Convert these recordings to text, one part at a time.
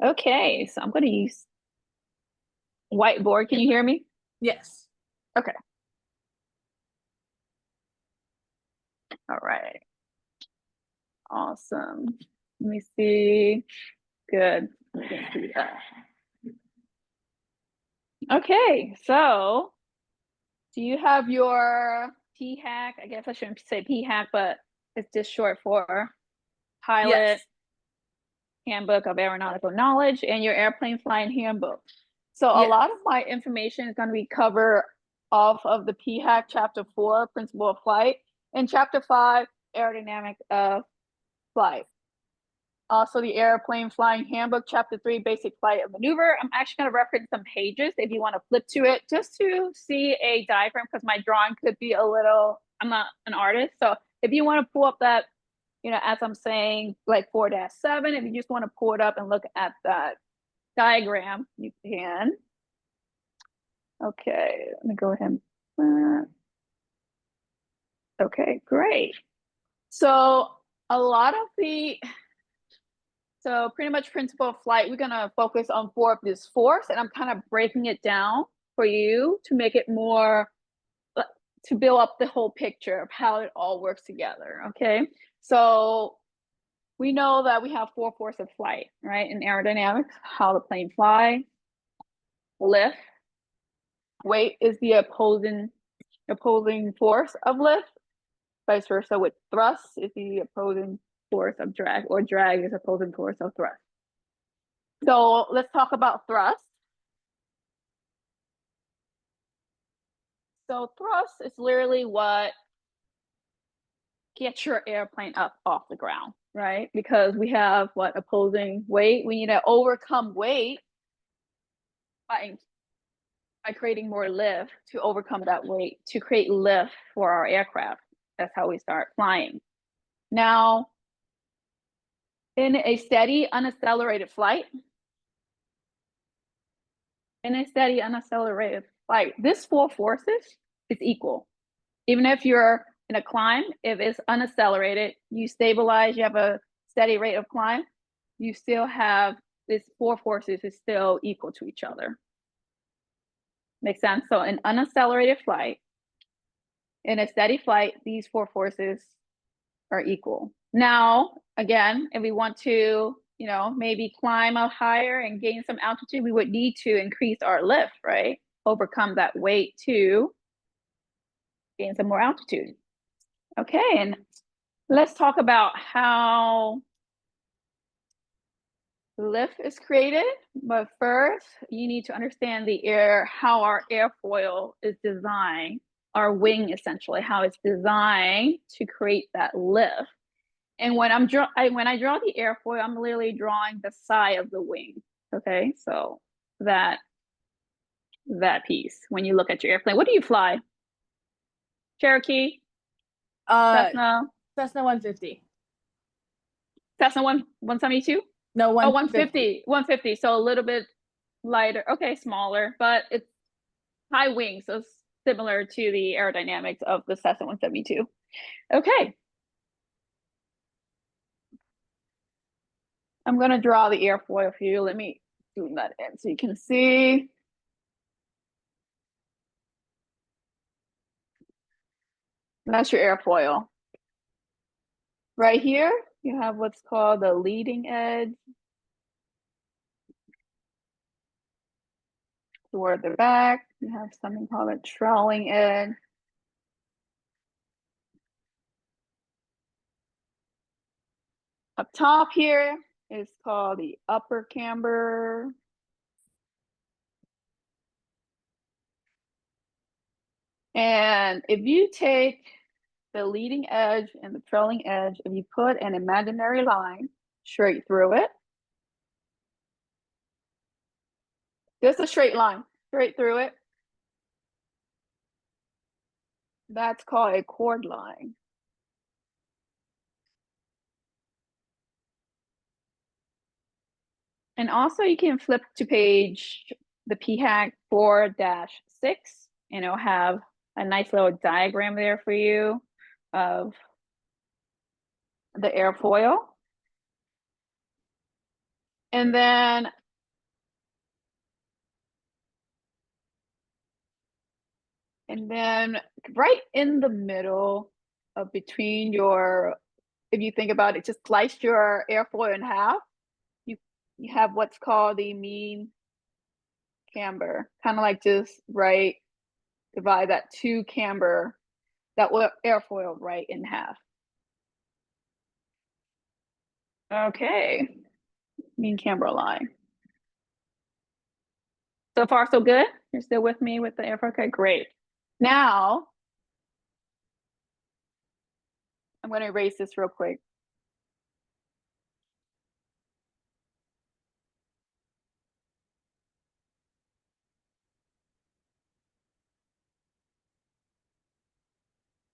Okay, so I'm going to use whiteboard. Can you hear me? Yes. Okay. All right. Awesome. Let me see. Good. I can see that. Okay, so do you have your PHAC? I guess I shouldn't say PHAC, but it's just short for Pilot Yes. Handbook of Aeronautical Knowledge and your Airplane Flying Handbook. So a Yes. lot of my information is going to be covered off of the PHAC Chapter 4, Principle of Flight, and Chapter 5, Aerodynamics of Flight. Also, the Airplane Flying Handbook, Chapter 3, Basic Flight and Maneuver. I'm actually going to reference some pages if you want to flip to it just to see a diagram because my drawing could be a little, I'm not an artist. So if you want to pull up that, as I'm saying, like 4-7, if you just want to pull it up and look at that diagram, you can. Okay, let me go ahead. Okay, great. So a lot of so pretty much principle of flight, we're gonna focus on 4 of this force, and I'm kind of breaking it down for you to make it more, to build up the whole picture of how it all works together, okay? So we know that we have 4 forces of flight, right? In aerodynamics, how the plane fly, lift, weight is the opposing force of lift, vice versa with thrust is the opposing force of drag, or drag is opposing force of thrust. So let's talk about thrust. So thrust is literally what gets your airplane up off the ground, right? Because we have what opposing weight. We need to overcome weight by creating more lift to overcome that weight, to create lift for our aircraft. That's how we start flying. Now, in a steady, unaccelerated flight, this 4 forces is equal. Even if you're in a climb, if it's unaccelerated, you stabilize, you have a steady rate of climb, you still have this 4 forces is still equal to each other. Makes sense? So in unaccelerated flight, in a steady flight, these 4 forces are equal. Now, again, if we want to, maybe climb up higher and gain some altitude, we would need to increase our lift, right? Overcome that weight to gain some more altitude. Okay, and let's talk about how lift is created. But first, you need to understand how our airfoil is designed, our wing essentially, how it's designed to create that lift. And when I draw the airfoil, I'm literally drawing the side of the wing. Okay, so that piece. When you look at your airplane, what do you fly? Cherokee, Uh, Cessna, Cessna 150. Cessna 172? No, Oh, 150. 150. So a little bit lighter. Okay, smaller, but it's high wings, so similar to the aerodynamics of the Cessna 172. Okay. I'm going to draw the airfoil for you. Let me zoom that in so you can see. That's your airfoil. Right here, you have what's called the leading edge. Toward the back, you have something called a trailing edge. Up top here is called the upper camber. And if you take the leading edge and the trailing edge, if you put an imaginary line straight through it, just a straight line straight through it, that's called a chord line. And also you can flip to the PHAC 4-6, and it'll have a nice little diagram there for you of the airfoil. And then right in the middle of between your, if you think about it, just slice your airfoil in half. You have what's called the mean camber, kind of like just divide that that airfoil right in half. Okay, mean camber line. So far, so good? You're still with me with the airfoil? Okay, great. Now, I'm going to erase this real quick.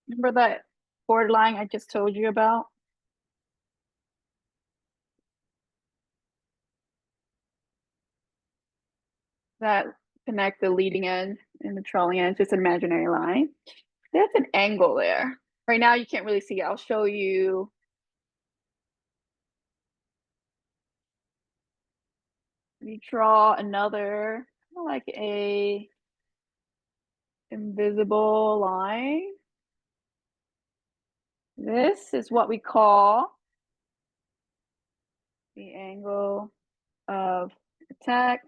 Remember that borderline I just told you about? That connect the leading end and the trailing end, just an imaginary line. There's an angle there. Right now you can't really see it. I'll show you. We draw another, kind of like a invisible line. This is what we call the angle of attack.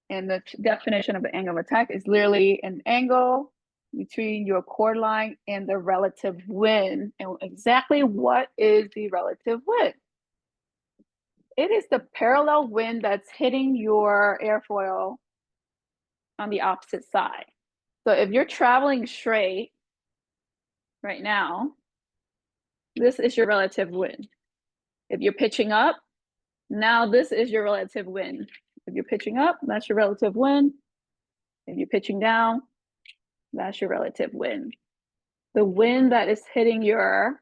And the definition of the angle of attack is literally an angle between your chord line and the relative wind. And exactly what is the relative wind? It is the parallel wind that's hitting your airfoil on the opposite side. So if you're traveling straight right now, this is your relative wind. If you're pitching up, now this is your relative wind. If you're pitching up, that's your relative wind. If you're pitching down, that's your relative wind. The wind that is hitting your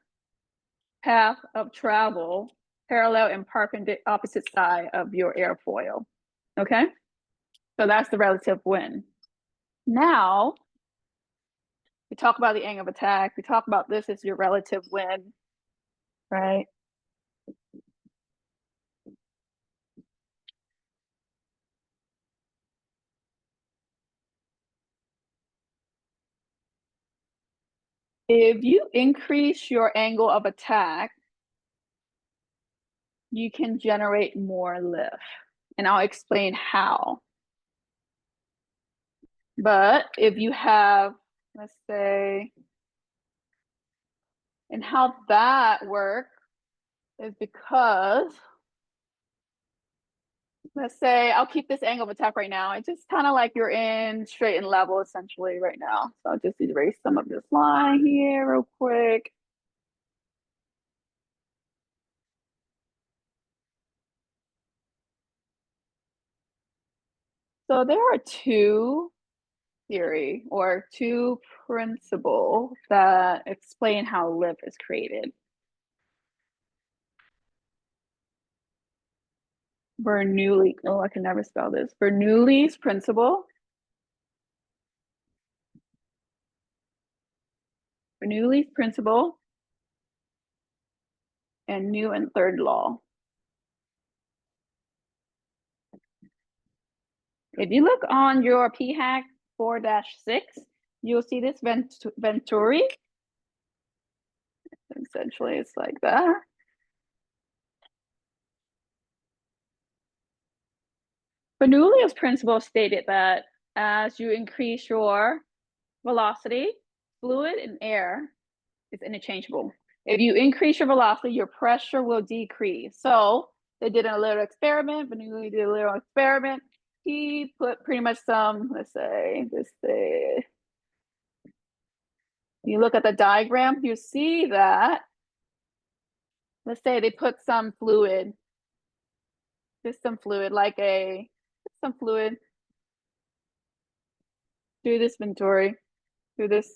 path of travel, parallel and perpendicular opposite side of your airfoil. Okay? So that's the relative wind. Now, we talk about the angle of attack. We talk about this as your relative wind, right? If you increase your angle of attack, you can generate more lift. And I'll explain how. But if you have, let's say, and how that works is because, let's say, I'll keep this angle of attack right now. It's just kind of like you're in straight and level essentially right now. So I'll just erase some of this line here real quick. So there are two principles that explain how lift is created. I can never spell this. Bernoulli's principle. Bernoulli's principle and Newton's third law. If you look on your PHAC 4-6, you'll see this Venturi. Essentially, it's like that. Bernoulli's principle stated that as you increase your velocity, fluid and air is interchangeable. If you increase your velocity, your pressure will decrease. So they did a little experiment. Bernoulli did a little experiment. He put pretty much some, let's say, you look at the diagram, you see that, let's say they put some fluid, some fluid through this Venturi, through this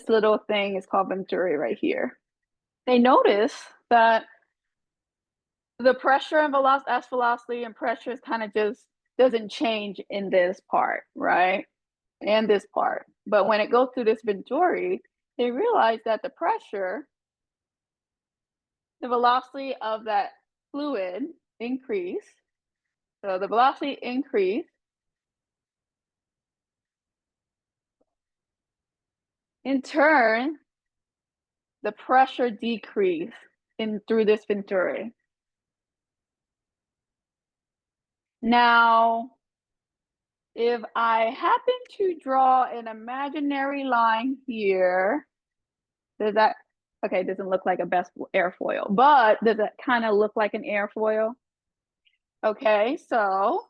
little thing is called Venturi right here. They notice that the pressure and velocity and pressure is kind of just doesn't change in this part, right? And this part. But when it goes through this Venturi, they realize that the pressure the velocity of that fluid increase. So the velocity increase in turn, the pressure decrease through this venturi. Now, if I happen to draw an imaginary line here, does that, okay, it doesn't look like a best airfoil, but does it kind of look like an airfoil? Okay, so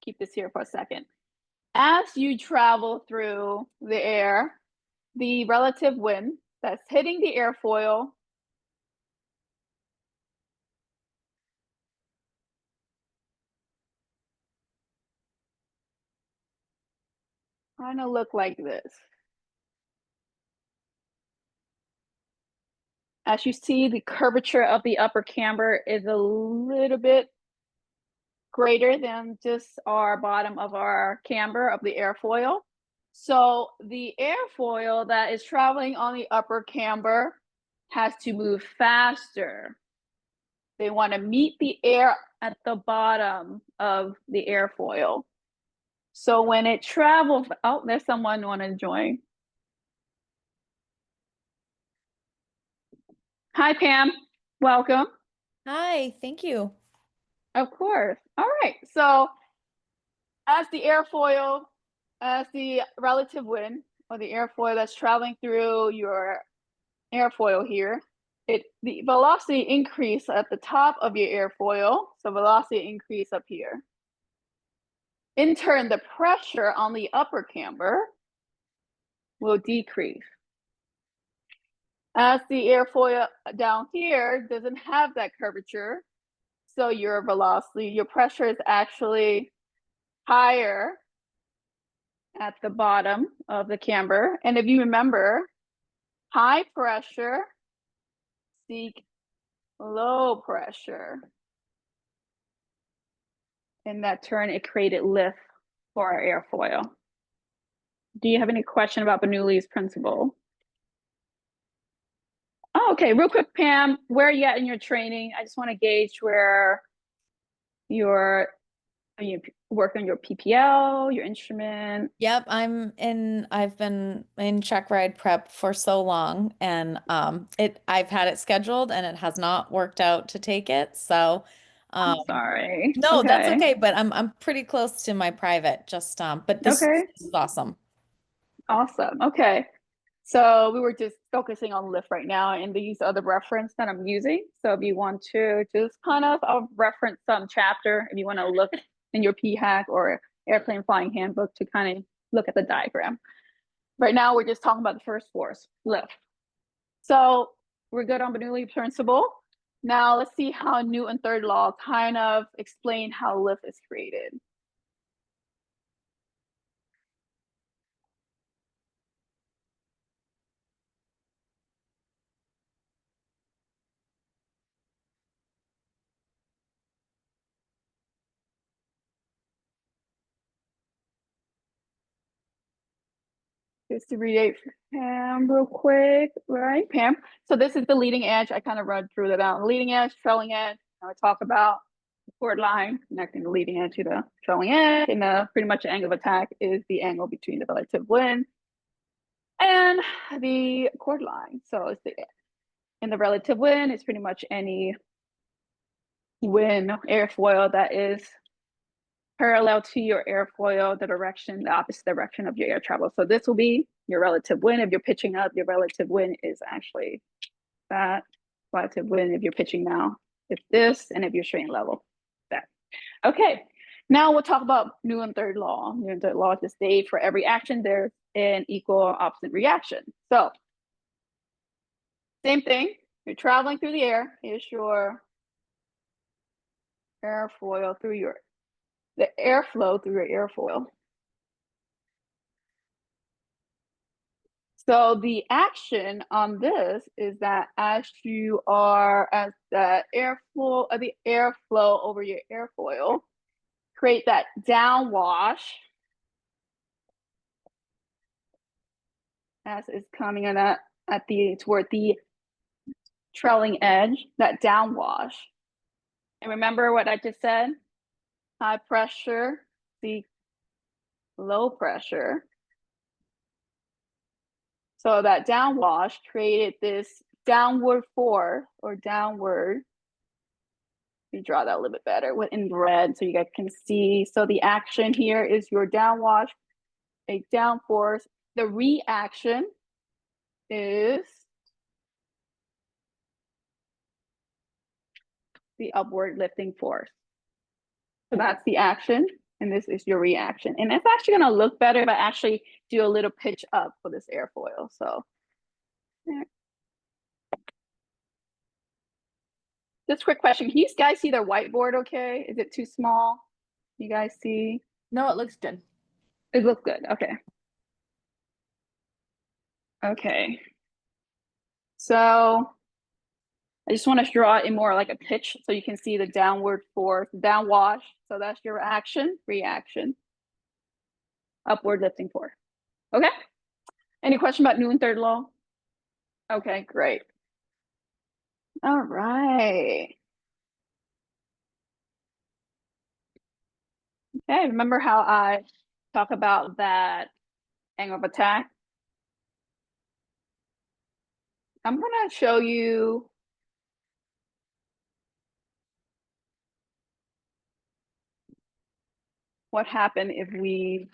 keep this here for a second. As you travel through the air, the relative wind that's hitting the airfoil kind of look like this. As you see, the curvature of the upper camber is a little bit greater than just our bottom of our camber of the airfoil. So the airfoil that is traveling on the upper camber has to move faster. They want to meet the air at the bottom of the airfoil. So when it travels, oh, there's someone want to join. Hi, Pam. Welcome. Hi, thank you. Of course. All right. So as the airfoil, as the relative wind or the airfoil that's traveling through your airfoil here, the velocity increase at the top of your airfoil. So velocity increase up here. In turn, the pressure on the upper camber will decrease. As the airfoil down here doesn't have that curvature, so your velocity, your pressure is actually higher at the bottom of the camber. And if you remember, high pressure seek low pressure. In that turn, it created lift for our airfoil. Do you have any question about Bernoulli's principle? Oh, okay, real quick, Pam, where are you at in your training? I just want to gauge where you work on your PPL, your instrument. Yep, I've been in check ride prep for so long, and I've had it scheduled and it has not worked out to take it. So I'm sorry. no, that's Okay. okay, but I'm pretty close to my private, just but this Okay. is awesome. Awesome. Okay. So we were just focusing on lift right now, and these are the reference that I'm using. So if you want to just kind of, I'll reference some chapter if you want to look in your PHAC or airplane flying handbook to kind of look at the diagram. Right now, we're just talking about the first force, lift. So we're good on Bernoulli principle. Now let's see how Newton's third law kind of explain how lift is created. Just to read for Pam real quick, right, Pam? So this is the leading edge. I kind of read through that out. Leading edge, trailing edge. Now I talk about the chord line connecting the leading edge to the trailing edge, and pretty much the angle of attack is the angle between the relative wind and the chord line. So it's in the relative wind, it's pretty much any wind airfoil that is parallel to your airfoil, the opposite direction of your air travel. So this will be your relative wind. If you're pitching up, your relative wind is actually that. Relative wind, if you're pitching now, it's this. And if you're straight level, that. Okay, now we'll talk about Newton's third law. Newton's third law to state for every action, there's an equal opposite reaction. So same thing, you're traveling through the air. Here's your airfoil through the airflow through your airfoil. So the action on this is that as the airflow over your airfoil, create that downwash as it's coming in toward the trailing edge, that downwash. And remember what I just said? High pressure, the low pressure. So that downwash created this downward force or downward. Let me draw that a little bit better in red so you guys can see. So the action here is your downwash, a down force. The reaction is the upward lifting force. So that's the action, and this is your reaction. And it's actually gonna look better if I actually do a little pitch up for this airfoil. So there. Just quick question. Can you guys see their whiteboard okay? Is it too small? You guys see? No, it looks good. It looks good, okay. Okay. So I just want to draw it in more like a pitch so you can see the downward force, downwash. So that's your action, reaction, upward lifting force. Okay. Any question about Newton's third law? Okay, great. All right. Okay, remember how I talk about that angle of attack? I'm gonna show you what happened if we,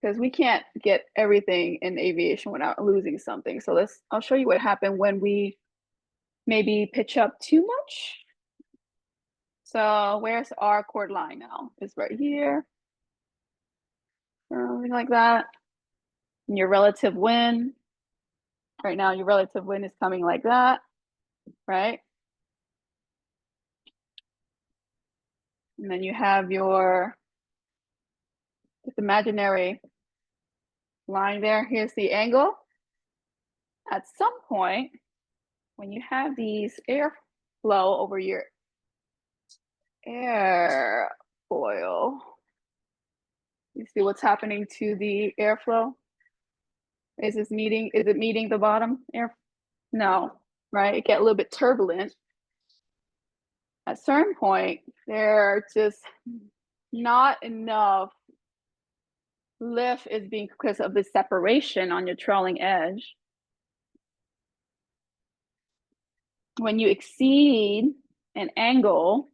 because we can't get everything in aviation without losing something. So I'll show you what happened when we maybe pitch up too much. So where's our chord line now? It's right here. Something like that. And your relative wind. Right now, your relative wind is coming like that, right? And then you have your this imaginary line there. Here's the angle. At some point, when you have these airflow over your airfoil, you see what's happening to the airflow? Is it meeting the bottom air? No, right? It get a little bit turbulent. At a certain point, there just not enough lift is being because of the separation on your trailing edge. When you exceed an angle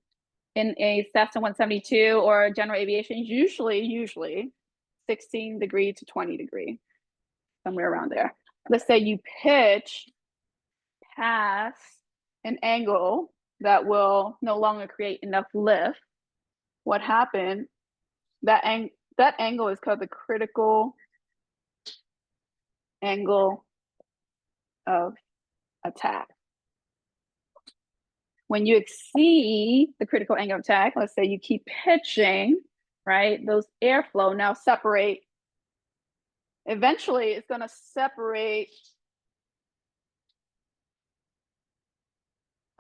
in a Cessna 172 or general aviation, usually 16 degree to 20 degree, somewhere around there. Let's say you pitch past an angle that will no longer create enough lift. What happened? That angle is called the critical angle of attack. When you exceed the critical angle of attack, let's say you keep pitching, right? Those airflow now separate. Eventually, it's going to separate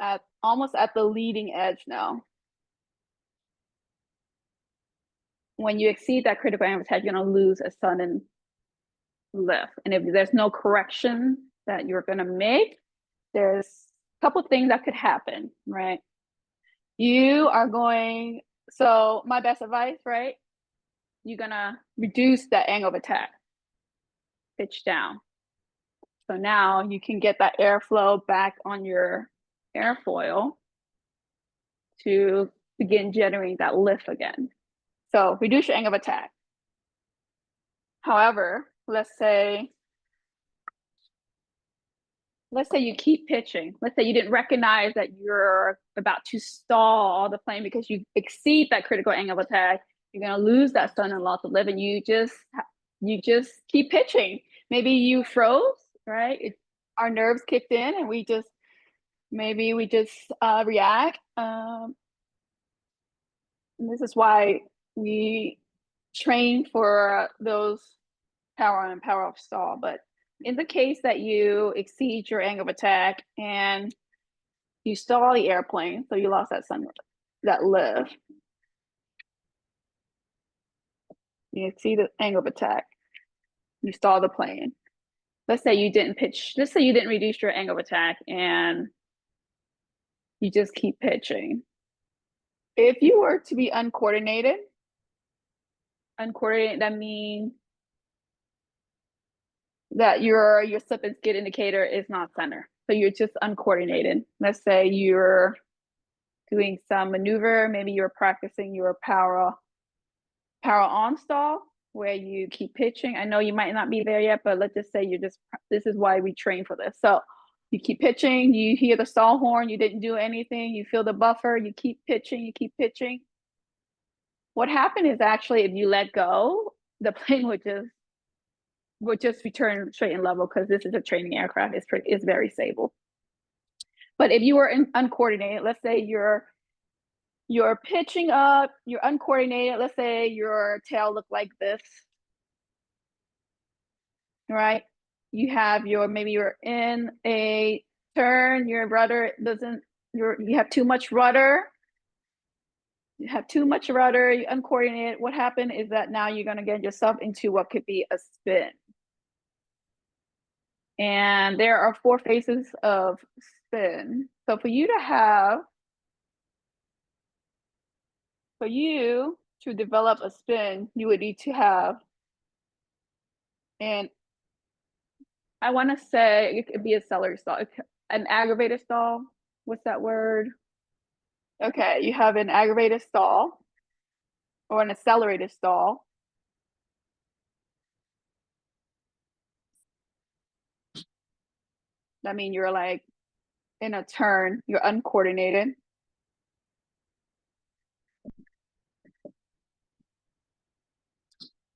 at almost at the leading edge now. When you exceed that critical angle of attack, you're going to lose a sudden lift. And if there's no correction that you're going to make, there's a couple things that could happen, right? You are going, so my best advice, right? You're going to reduce that angle of attack, pitch down. So now you can get that airflow back on your airfoil to begin generating that lift again. So reduce your angle of attack. However, let's say you keep pitching. Let's say you didn't recognize that you're about to stall the plane because you exceed that critical angle of attack. You're going to lose that sudden loss of lift, and you just keep pitching. Maybe you froze, right? Our nerves kicked in, and we just react. And this is why we train for those power on and power off stall. But in the case that you exceed your angle of attack and you stall the airplane, so you lost that lift, you exceed the angle of attack, you stall the plane. let's say you didn't pitch, let's say you didn't reduce your angle of attack and you just keep pitching. If you were to be uncoordinated, that means that your slip and skid indicator is not center. So you're just uncoordinated. Let's say you're doing some maneuver, maybe you're practicing your power on stall where you keep pitching. I know you might not be there yet, but let's just say this is why we train for this. So you keep pitching, you hear the stall horn, you didn't do anything, you feel the buffer, you keep pitching, you keep pitching. What happened is actually if you let go, the plane would just return straight and level because this is a training aircraft. It's very stable. But if you were uncoordinated, let's say you're pitching up, you're uncoordinated. Let's say your tail looked like this, right? You have maybe you're in a turn, your rudder you have too much rudder. You have too much rudder, you're uncoordinated. What happened is that now you're gonna get yourself into what could be a spin. And there are 4 phases of spin. So for you to develop a spin, you would need to have, and I want to say it could be a celery stall, an aggravated stall. What's that word? Okay, you have an aggravated stall or an accelerated stall. That means you're like in a turn, you're uncoordinated.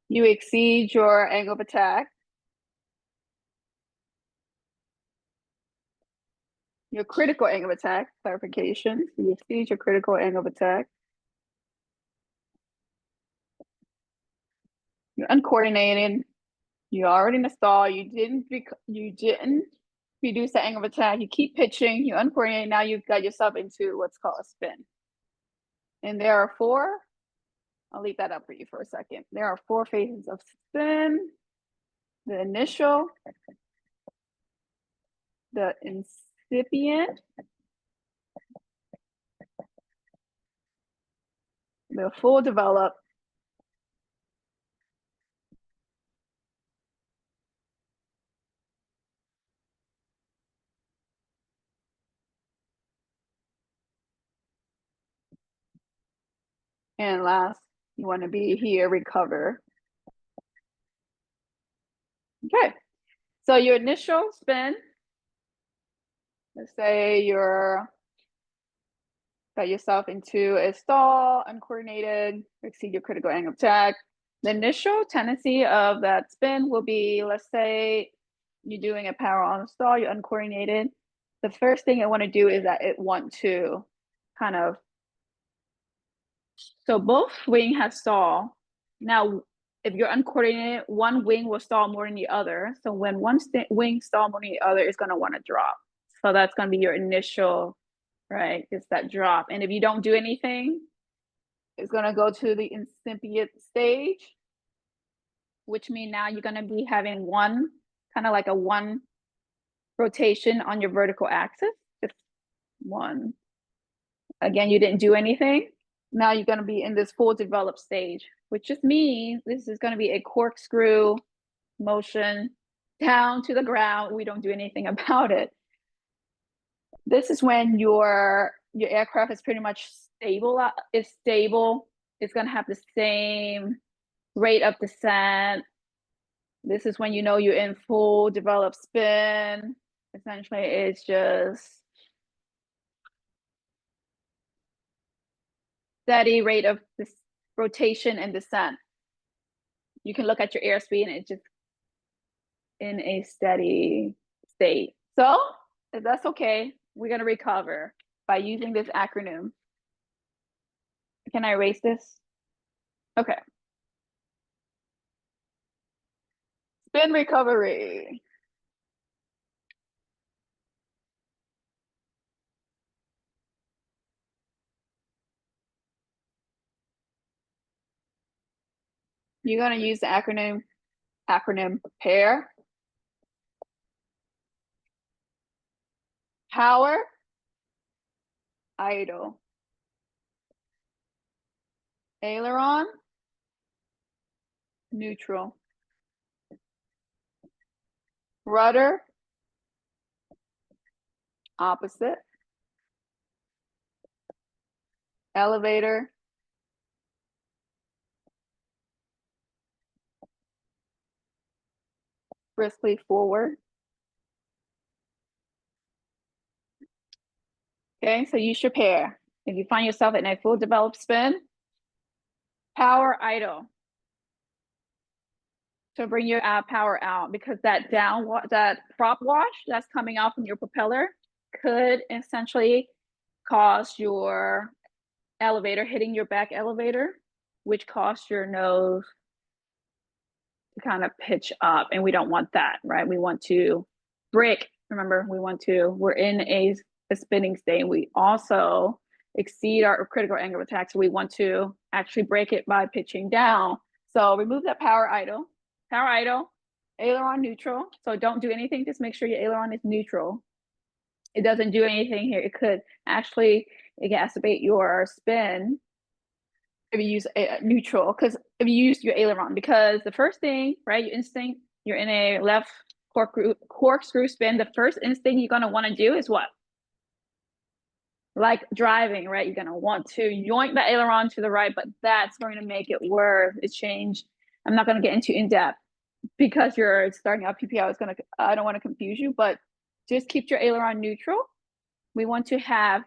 You exceed your angle of attack. Your critical angle of attack, clarification. You exceed your critical angle of attack. You're uncoordinated. You're already in the stall. You didn't reduce the angle of attack. You keep pitching. You're uncoordinated. Now you've got yourself into what's called a spin. And there are 4. I'll leave that up for you for a second. There are 4 phases of spin. The initial, the incipient, the full develop, and last, you want to be here, recover. Okay, so your initial spin, let's say you're got yourself into a stall, uncoordinated, exceed your critical angle of attack. The initial tendency of that spin will be, let's say you're doing a power on stall, you're uncoordinated. The first thing I want to do is that it want to kind of, so both wing has stall. Now, if you're uncoordinated, one wing will stall more than the other. So when one wing stall more than the other, it's going to want to drop. So that's going to be your initial, right? It's that drop. And if you don't do anything, it's going to go to the incipient stage, which means now you're going to be having one, kind of like a one rotation on your vertical axis, just one. Again, you didn't do anything. Now you're going to be in this full developed stage, which just means this is going to be a corkscrew motion down to the ground. We don't do anything about it. This is when your aircraft is pretty much stable. It's stable. It's going to have the same rate of descent. This is when you know you're in full developed spin. Essentially, it's just steady rate of this rotation and descent. You can look at your airspeed and it's just in a steady state. So if that's okay, we're going to recover by using this acronym. Can I erase this? Okay. Spin recovery. You're going to use the acronym PAIR. Power, idle. Aileron, neutral. Rudder, opposite. Elevator, briskly forward. Okay, so use your pair. If you find yourself in a full developed spin, power idle. So bring your power out, because that that prop wash that's coming out from your propeller could essentially cause your elevator hitting your back elevator, which causes your nose to kind of pitch up, and we don't want that, right? We want to break. Remember, we're in a spinning state, and we also exceed our critical angle of attack, so we want to actually break it by pitching down. So remove that power idle, aileron neutral. So don't do anything, just make sure your aileron is neutral. It doesn't do anything here. It could actually exacerbate your spin if you use a neutral, because if you use your aileron, because the first thing, right, your instinct, you're in a left corkscrew spin, the first instinct you're going to want to do is what? Like driving, right? You're going to want to yoink the aileron to the right, but that's going to make it worse. It changed. I'm not going to get into in depth because you're starting out PPL. I don't want to confuse you, but just keep your aileron neutral. We want to have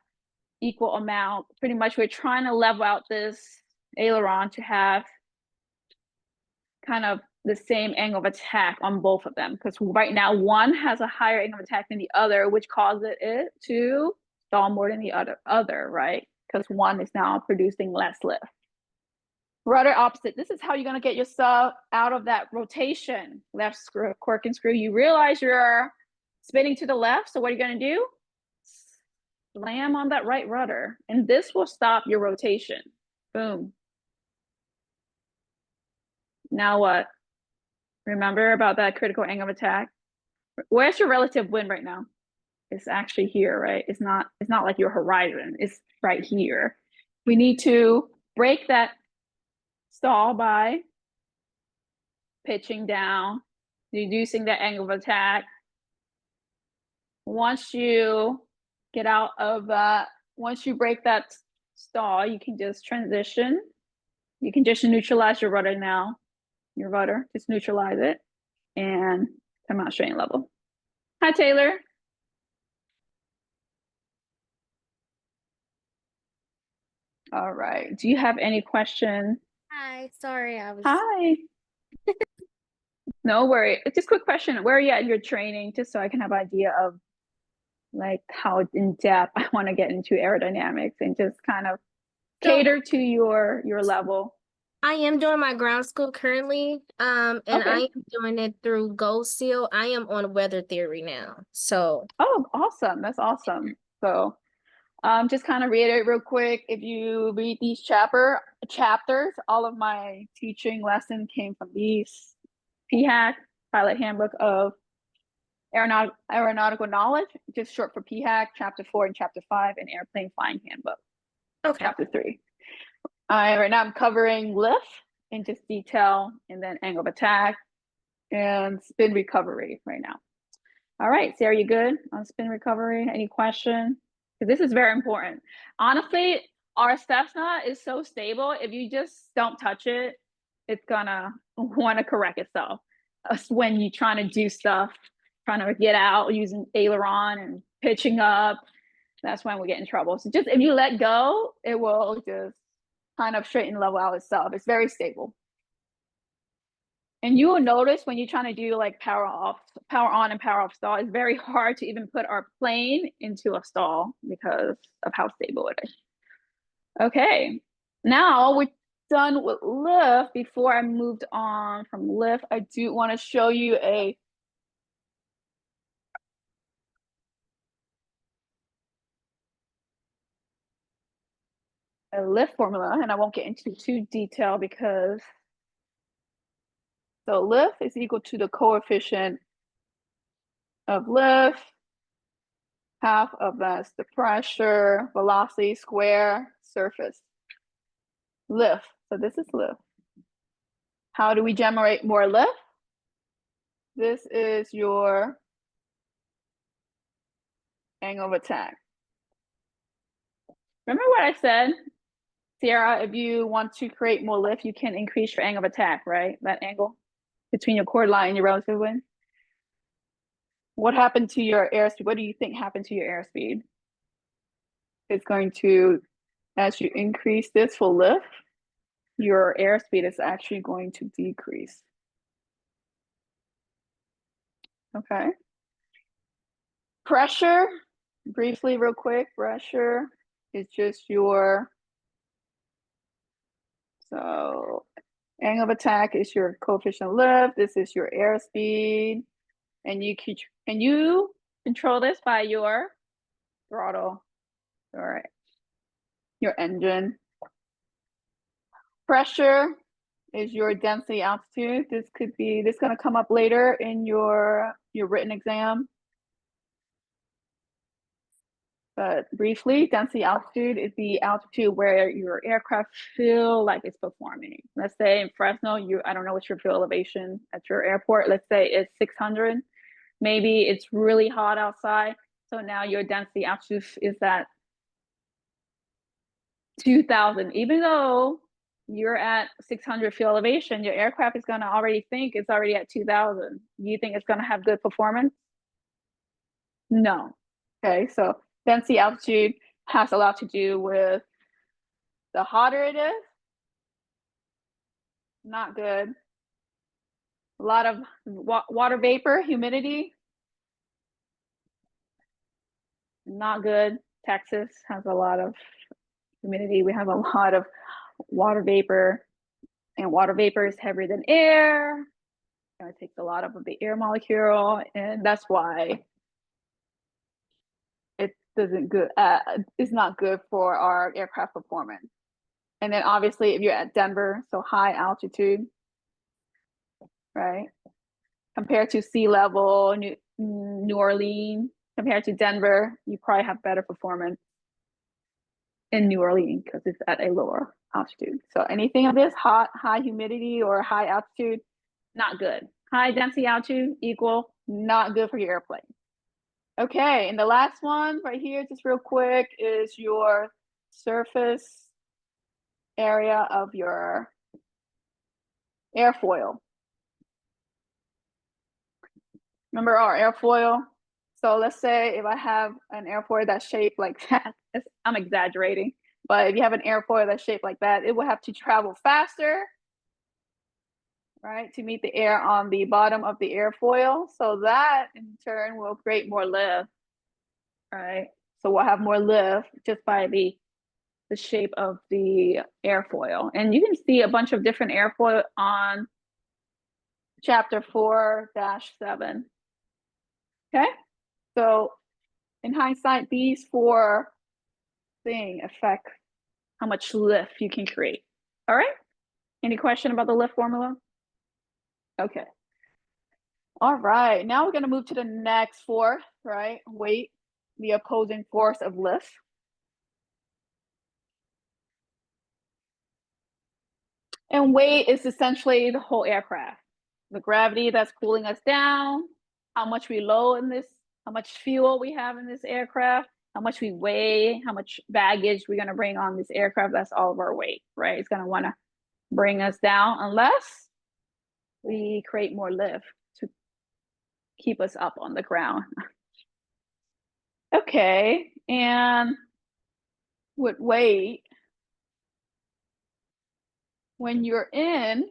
equal amount. Pretty much we're trying to level out this aileron to have kind of the same angle of attack on both of them, because right now one has a higher angle of attack than the other, which causes it to stall more than the other, right? Because one is now producing less lift. Rudder opposite. This is how you're going to get yourself out of that rotation. Left screw, cork and screw. You realize you're spinning to the left, so what are you going to do? Slam on that right rudder, and this will stop your rotation. Boom. Now what? Remember about that critical angle of attack? Where's your relative wind right now? It's actually here, right? It's not like your horizon. It's right here. We need to break that stall by pitching down, reducing that angle of attack. Once you get out of once you break that stall, you can just transition. You can just neutralize your rudder now. Your rudder, just neutralize it and come out straight and level. Hi, Taylor. All right. Do you have any questions? Hi, sorry, I was. Hi. No worry. It's just a quick question. Where are you at in your training? Just so I can have an idea of like how in depth I want to get into aerodynamics and just kind of cater to your level. I am doing my ground school currently, and Okay. I am doing it through Gold Seal. I am on weather theory now, so. Oh, awesome. That's awesome. So just kind of reiterate real quick, if you read these chapters, all of my teaching lesson came from these PHAK, Pilot Handbook of Aeronautical Knowledge, just short for PHAK, chapter 4 and chapter 5, and Airplane Flying Handbook, Okay. chapter 3. Right now I'm covering lift in just detail, and then angle of attack and spin recovery right now. All right, Sarah, you good on spin recovery? Any question? Because this is very important. Honestly, our Cessna is so stable. If you just don't touch it, it's gonna want to correct itself. When you're trying to do stuff, trying to get out using aileron and pitching up, that's when we get in trouble. So just if you let go, it will just kind of straighten and level out itself. It's very stable. And you will notice when you're trying to do like power on and power off stall, it's very hard to even put our plane into a stall because of how stable it is. Okay, now we're done with lift. Before I moved on from lift, I do want to show you a lift formula, and I won't get into too detail because so lift is equal to the coefficient of lift Half of that's the pressure, velocity, square, surface. Lift. So this is lift. How do we generate more lift? This is your angle of attack. Remember what I said, Sierra, if you want to create more lift, you can increase your angle of attack, right? That angle between your chord line and your relative wind. What happened to your airspeed? What do you think happened to your airspeed? It's going to, as you increase this for lift, your airspeed is actually going to decrease. Okay. Pressure, briefly, real quick, pressure is just your, so angle of attack is your coefficient of lift. This is your airspeed. And you control this by your throttle, all right, your engine. Pressure is your density altitude. This is going to come up later in your written exam. But briefly, density altitude is the altitude where your aircraft feel like it's performing. Let's say in Fresno, I don't know what's your fuel elevation at your airport. Let's say it's 600. Maybe it's really hot outside. So now your density altitude is at 2000. Even though you're at 600 fuel elevation, your aircraft is going to already think it's already at 2000. You think it's going to have good performance? No. Okay, so density altitude has a lot to do with the hotter it is, not good. A lot of water vapor, humidity, not good. Texas has a lot of humidity. We have a lot of water vapor, and water vapor is heavier than air. It takes a lot of the air molecule, and that's why it doesn't good. It's not good for our aircraft performance. And then obviously, if you're at Denver, so high altitude, right? Compared to sea level, New Orleans, compared to Denver, you probably have better performance in New Orleans because it's at a lower altitude. So anything of this, hot, high humidity, or high altitude, not good. High density altitude equal, not good for your airplane. Okay, and the last one right here, just real quick, is your surface area of your airfoil. Remember our airfoil? So let's say if I have an airfoil that's shaped like that, I'm exaggerating, but if you have an airfoil that's shaped like that, it will have to travel faster, right, to meet the air on the bottom of the airfoil. So that in turn will create more lift, right? So we'll have more lift just by the shape of the airfoil. And you can see a bunch of different airfoil on chapter 4-7. Okay, so in hindsight, these 4 things affect how much lift you can create. All right, any question about the lift formula? Okay, all right, now we're going to move to the next force, right? Weight, the opposing force of lift. And weight is essentially the whole aircraft. The gravity that's pulling us down, how much we load in this, how much fuel we have in this aircraft, how much we weigh, how much baggage we're going to bring on this aircraft. That's all of our weight, right? It's going to want to bring us down unless we create more lift to keep us up on the ground. Okay, and with weight, when you're in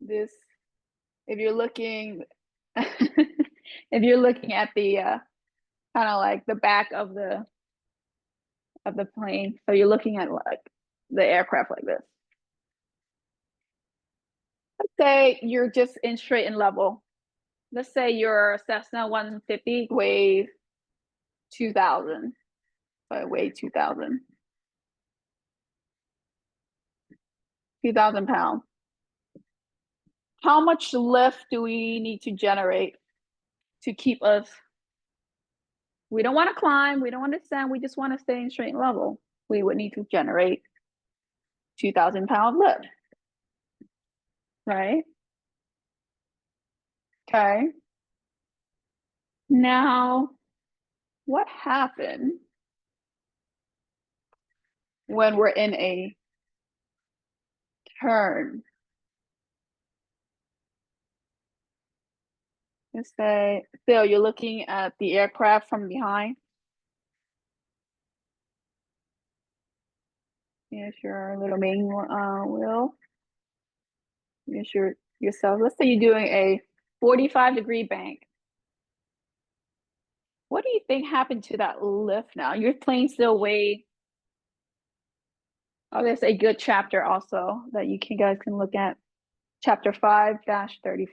this, if you're looking if you're looking at the kind of like the back of the plane, so you're looking at like the aircraft like this. Let's say you're just in straight and level. Let's say your Cessna 150 weighs 2,000. So it weighed 2,000. 2,000 pounds. How much lift do we need to generate to keep us, we don't want to climb, we don't want to descend, we just want to stay in straight level. We would need to generate 2,000 pound lift, right? Okay. Now, what happened when we're in a turn? Let's say, Phil, you're looking at the aircraft from behind. Here's your little main wheel. Here's yourself. Let's say you're doing a 45-degree bank. What do you think happened to that lift now? Your plane still weigh. Oh, there's a good chapter also that you guys can look at. Chapter 5-34.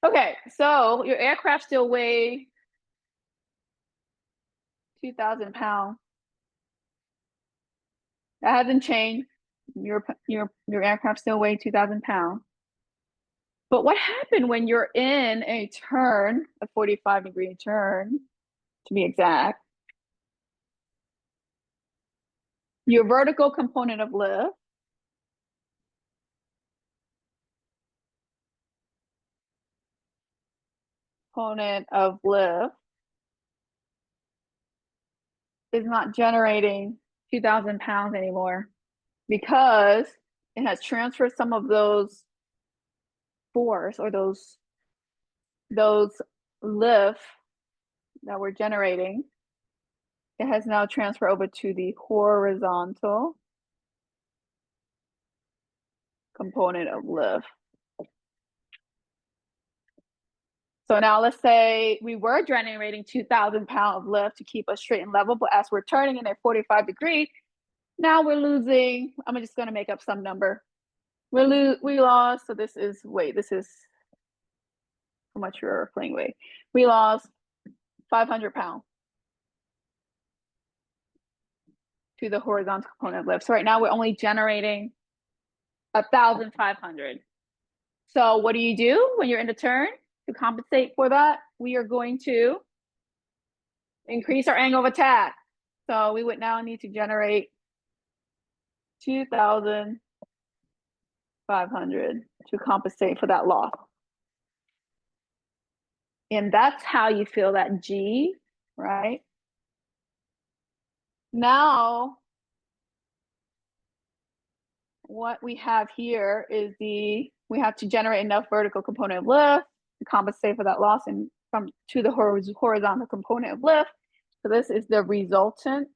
Okay, so your aircraft still weigh 2,000 pounds. That hasn't changed. Your aircraft still weigh 2,000 pounds. But what happened when you're in a turn, a 45-degree turn, to be exact? Your vertical component of lift is not generating 2,000 pounds anymore because it has transferred some of those force or those lift that we're generating. It has now transferred over to the horizontal component of lift. So now let's say we were generating 2,000 pounds of lift to keep us straight and level, but as we're turning in a 45-degree, now we're losing, I'm just gonna make up some number. We lost, so this is how much your plane weight. We lost 500 pounds to the horizontal component of lift. So right now we're only generating 1,500. So what do you do when you're in the turn? To compensate for that, we are going to increase our angle of attack. So we would now need to generate 2,500 to compensate for that loss. And that's how you feel that G, right? Now, what we have here is we have to generate enough vertical component of lift to compensate for that loss and to the horizontal component of lift. So this is the resultant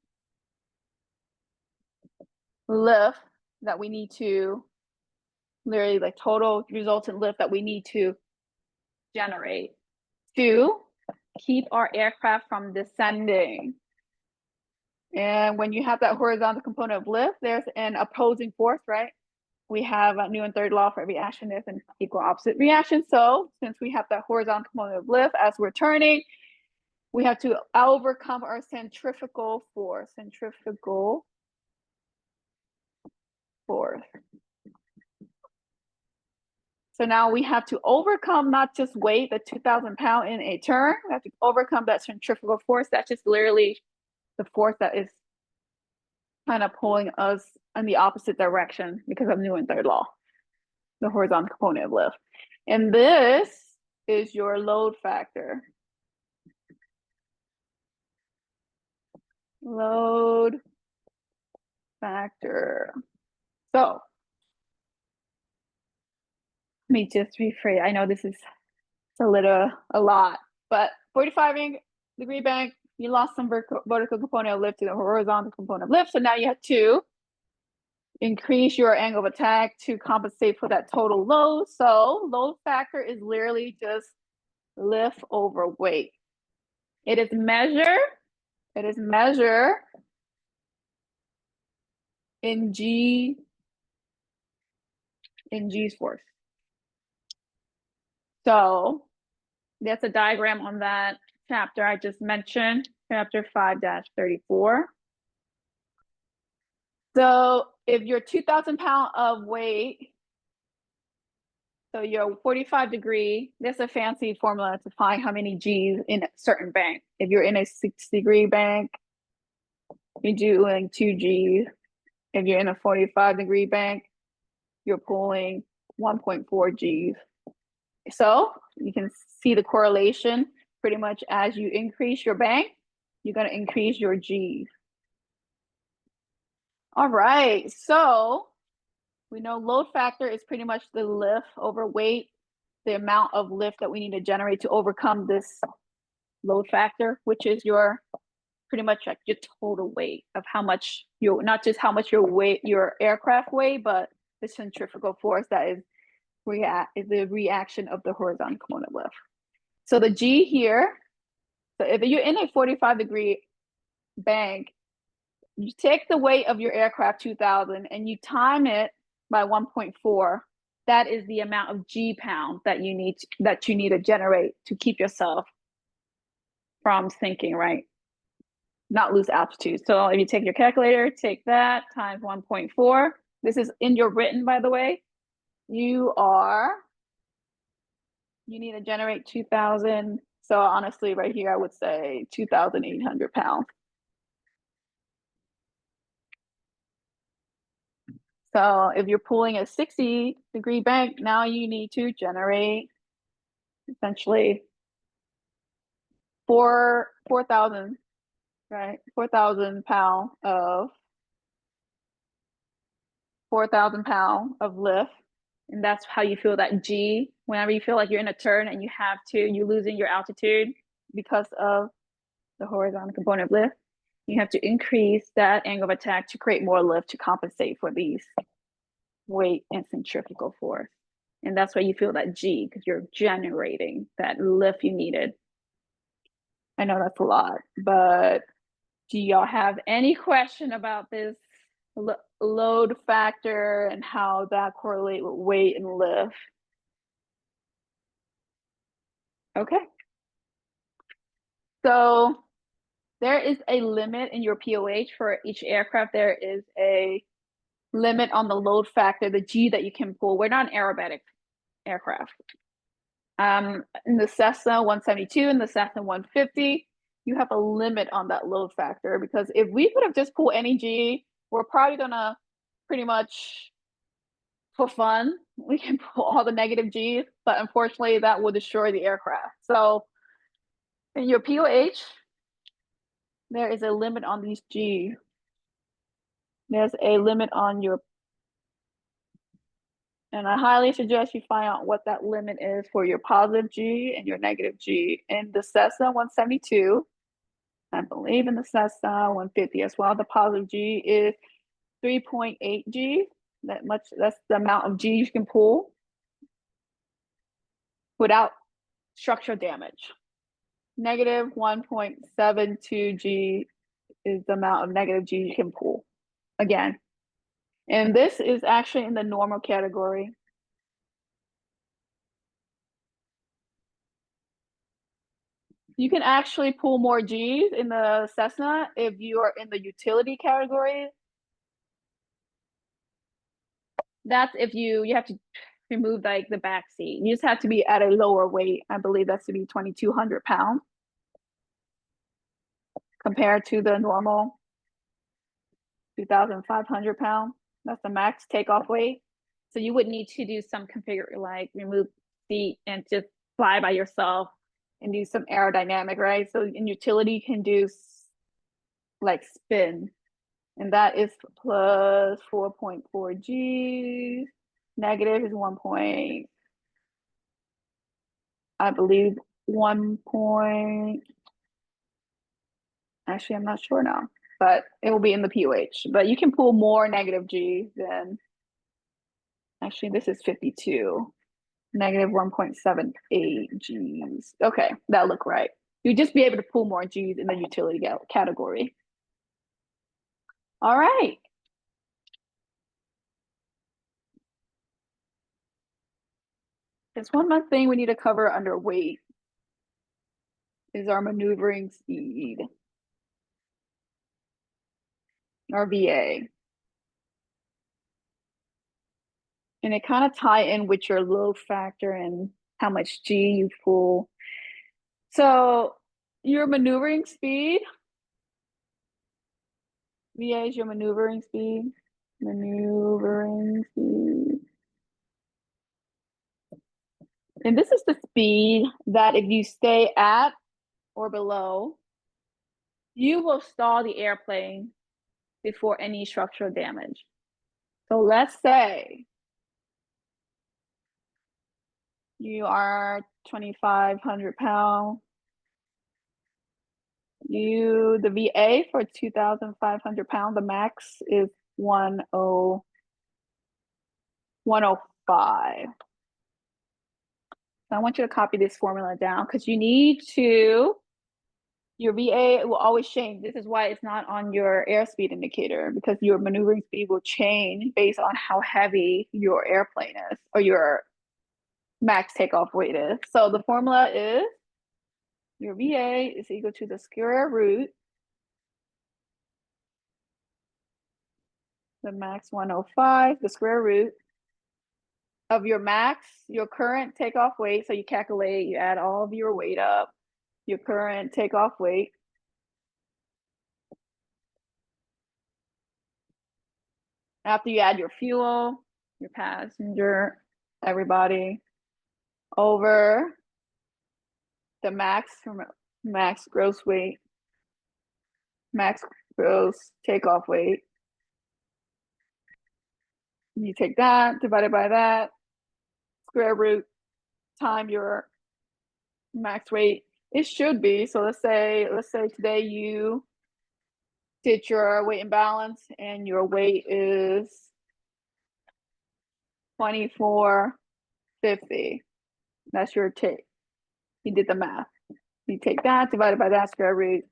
lift that we need to, literally like total resultant lift that we need to generate to keep our aircraft from descending. And when you have that horizontal component of lift, there's an opposing force, right? We have a Newton's third law for every action, there's an equal opposite reaction. So since we have that horizontal component of lift as we're turning, we have to overcome our centrifugal force. So now we have to overcome not just weight, the 2,000 pound in a turn, we have to overcome that centrifugal force. That's just literally the force that is kind of pulling us in the opposite direction because of Newton's third law, the horizontal component of lift. And this is your load factor. Load factor. So let me just rephrase. I know this is a lot, but 45-degree bank, you lost some vertical component of lift to the horizontal component of lift. So now you have to increase your angle of attack to compensate for that total load. So load factor is literally just lift over weight. It is measured in G's force. So that's a diagram on that chapter I just mentioned, chapter 5-34. So if you're 2,000 pounds of weight, So your 45 degree, there's a fancy formula to find how many G's in a certain bank. If you're in a 60-degree bank, you're doing 2 G's. If you're in a 45-degree bank, you're pulling 1.4 G's. So you can see the correlation pretty much as you increase your bank, you're going to increase your G's. All right, so we know load factor is pretty much the lift over weight, the amount of lift that we need to generate to overcome this load factor, which is your pretty much like your total weight of how much you, not just how much your aircraft weigh, but the centrifugal force that is the reaction of the horizontal component lift. So the G here, so if you're in a 45-degree bank, you take the weight of your aircraft 2000 and you time it by 1.4. That is the amount of G pound that you need to generate to keep yourself from sinking, right? Not lose altitude. So if you take your calculator, take that times 1.4. This is in your written, by the way. You need to generate 2000. So honestly, right here, I would say 2,800 pounds. So if you're pulling a 60-degree bank, now you need to generate essentially 4,000, right? 4,000 pound of 4,000 pound of lift. And that's how you feel that G. Whenever you feel like you're in a turn and you're losing your altitude because of the horizontal component of lift, you have to increase that angle of attack to create more lift to compensate for these weight and centrifugal force. And that's why you feel that G, because you're generating that lift you needed. I know that's a lot, but do y'all have any question about this load factor and how that correlate with weight and lift? Okay. So there is a limit in your POH for each aircraft. There is a limit on the load factor, the G that you can pull. We're not an aerobatic aircraft. In the Cessna 172 and the Cessna 150, you have a limit on that load factor, because if we could have just pulled any G, we're probably gonna pretty much, for fun, we can pull all the negative G's, but unfortunately that will destroy the aircraft. So in your POH, there is a limit on these G. There's a limit on your, and I highly suggest you find out what that limit is for your positive G and your negative G. In the Cessna 172, I believe in the Cessna 150 as well, the positive G is 3.8 G. That's the amount of G you can pull without structural damage. Negative 1.72 G is the amount of negative G you can pull. Again, and this is actually in the normal category. You can actually pull more G's in the Cessna if you are in the utility category. That's if you have to remove like the back seat. You just have to be at a lower weight. I believe that's to be 2,200 pounds compared to the normal 2,500 pounds. That's the max takeoff weight. So you would need to do some configure, like remove seat and just fly by yourself and do some aerodynamic, right? So in utility, you can do like spin, and that is plus 4.4 G. Negative is 1 point, I believe 1 point. Actually, I'm not sure now, but it will be in the POH. But you can pull more negative G than, actually, this is 52. Negative 1.78 G's. Okay, that look right. You'd just be able to pull more G's in the utility category. All right. There's one more thing we need to cover under weight is our maneuvering speed, our VA. And it kind of tie in with your load factor and how much G you pull. So your maneuvering speed, VA is your maneuvering speed. Maneuvering speed. And this is the speed that if you stay at or below, you will stall the airplane before any structural damage. So let's say you are 2,500 pounds. The VA for 2,500 pounds, the max is 105. So I want you to copy this formula down because you need to, your VA will always change. This is why it's not on your airspeed indicator, because your maneuvering speed will change based on how heavy your airplane is or your max takeoff weight is. So the formula is your VA is equal to the square root, the max 105, the square root of your max, your current takeoff weight. So you calculate, you add all of your weight up, your current takeoff weight. After you add your fuel, your passenger, everybody, over the max gross weight, max gross takeoff weight. You take that divided by that, square root, time your max weight. It should be, so let's say today you did your weight and balance and your weight is 2450. That's your take. You did the math. You take that divided by that square root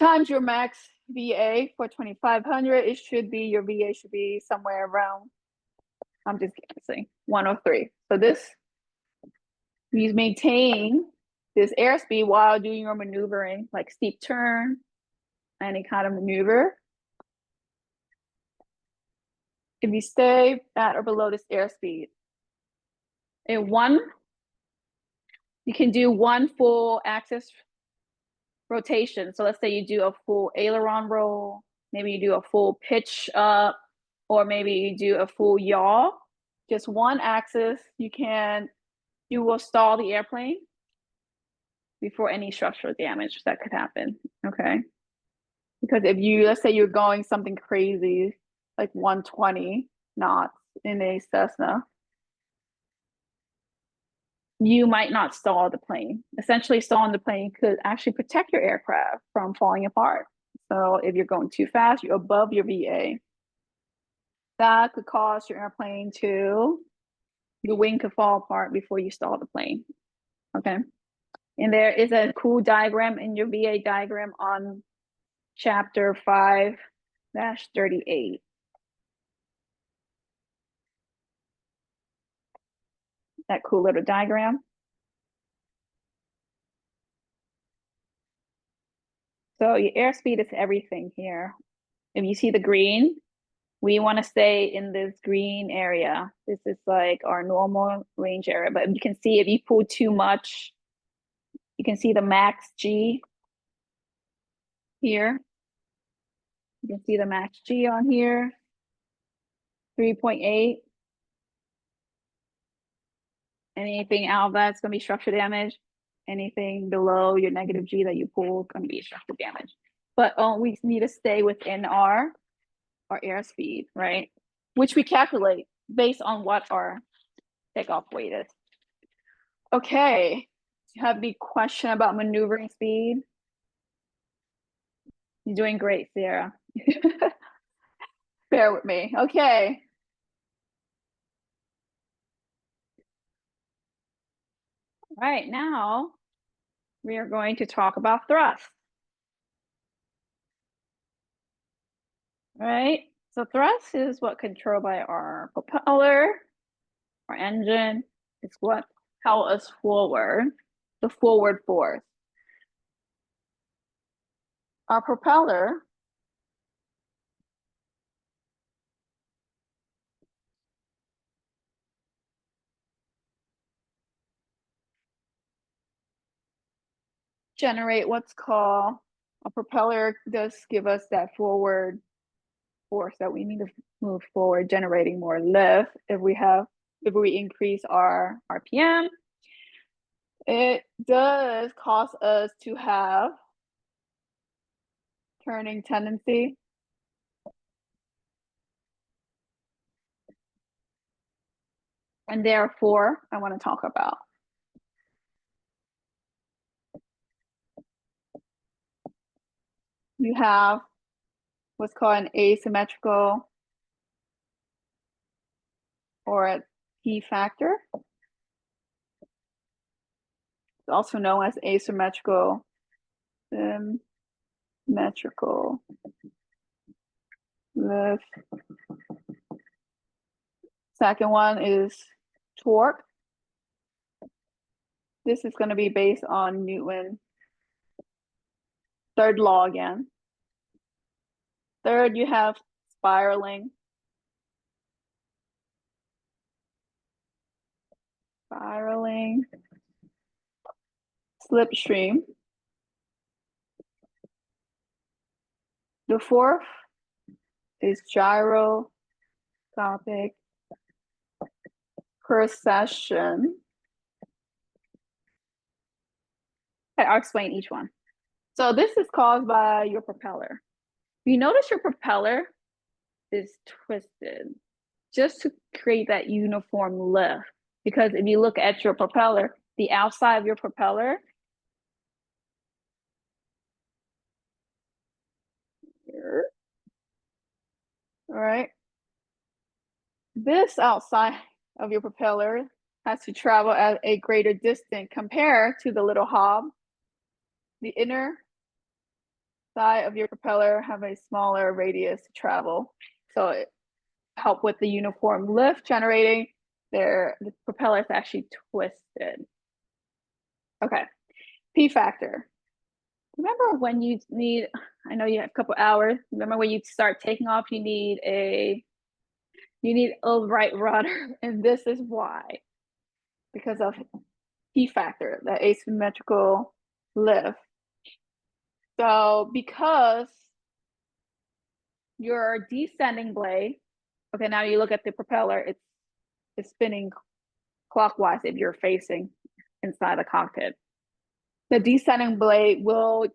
times your max VA for 2,500. It should be, your VA should be somewhere around, I'm just guessing, 103. So this, you maintain this airspeed while doing your maneuvering, like steep turn, any kind of maneuver. If you stay at or below this airspeed, you can do one full axis rotation. So let's say you do a full aileron roll, maybe you do a full pitch up, or maybe you do a full yaw. Just one axis, you will stall the airplane before any structural damage that could happen, okay? Because if you, let's say you're going something crazy, like 120 knots in a Cessna, you might not stall the plane. Essentially, stalling the plane could actually protect your aircraft from falling apart. So if you're going too fast, you're above your VA, that could cause your airplane your wing could fall apart before you stall the plane, okay? And there is a cool diagram in your VA diagram on chapter 5-38. That cool little diagram. So your airspeed is everything here. If you see the green, we want to stay in this green area. This is like our normal range area, but you can see if you pull too much, you can see the max G here. You can see the max G on here, 3.8. Anything out of that's gonna be structure damage. Anything below your negative G that you pull gonna be structure damage. But we need to stay within our airspeed, right? Which we calculate based on what our takeoff weight is. Okay, do you have any question about maneuvering speed? You're doing great, Sarah. Bear with me. Okay. All right, now we are going to talk about thrust. All right, so thrust is what controlled by our propeller, our engine. It's what propels us forward, the forward force. Our propeller generate what's called a propeller. Does give us that forward force that we need to move forward, generating more lift. If we increase our RPM, it does cause us to have turning tendency. And therefore, I want to talk about you have what's called an asymmetrical or a P factor. It's also known as asymmetrical symmetrical lift. Second one is torque. This is going to be based on Newton. Third law again. Third, you have spiraling. Spiraling. Slipstream. The fourth is gyroscopic precession. Okay, I'll explain each one. So this is caused by your propeller. You notice your propeller is twisted just to create that uniform lift. Because if you look at your propeller, the outside of your propeller here, all right, this outside of your propeller has to travel at a greater distance compared to the little hob. The inner side of your propeller have a smaller radius to travel, so it help with the uniform lift generating. The propeller is actually twisted. Okay, P factor. Remember when you need, I know you have a couple hours, remember when you start taking off, you need a right rudder, and this is why. Because of P factor, the asymmetrical lift. So because your descending blade, okay, now you look at the propeller, it's spinning clockwise if you're facing inside the cockpit. The descending blade will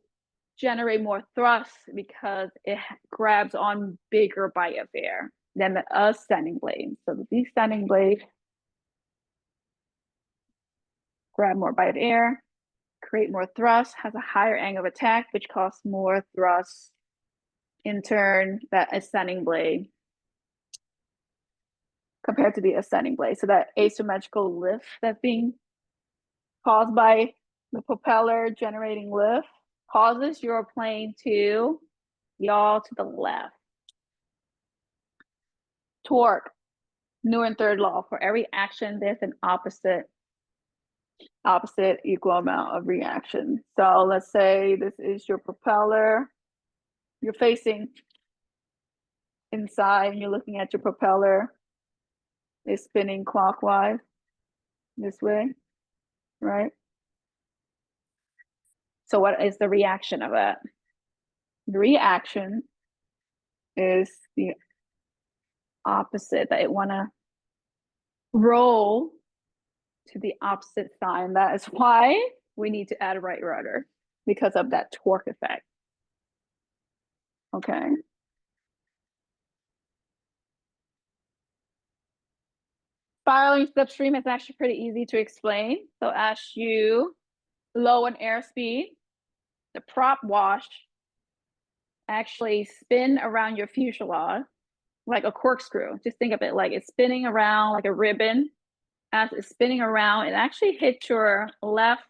generate more thrust because it grabs on bigger bite of air than the ascending blade. So the descending blade grab more bite of air, create more thrust, has a higher angle of attack, which causes more thrust. In turn, that ascending blade compared to the ascending blade. So that asymmetrical lift that's being caused by the propeller generating lift causes your plane to yaw to the left. Torque, Newton third law. For every action, there's an opposite equal amount of reaction. So let's say this is your propeller. You're facing inside and you're looking at your propeller. It's spinning clockwise this way, right? So what is the reaction of that? The reaction is the opposite, that it want to roll to the opposite side. And that is why we need to add a right rudder, because of that torque effect. Okay. Spiraling slipstream is actually pretty easy to explain. So as you lower an airspeed, the prop wash actually spin around your fuselage like a corkscrew. Just think of it like it's spinning around like a ribbon. As it's spinning around, it actually hits your left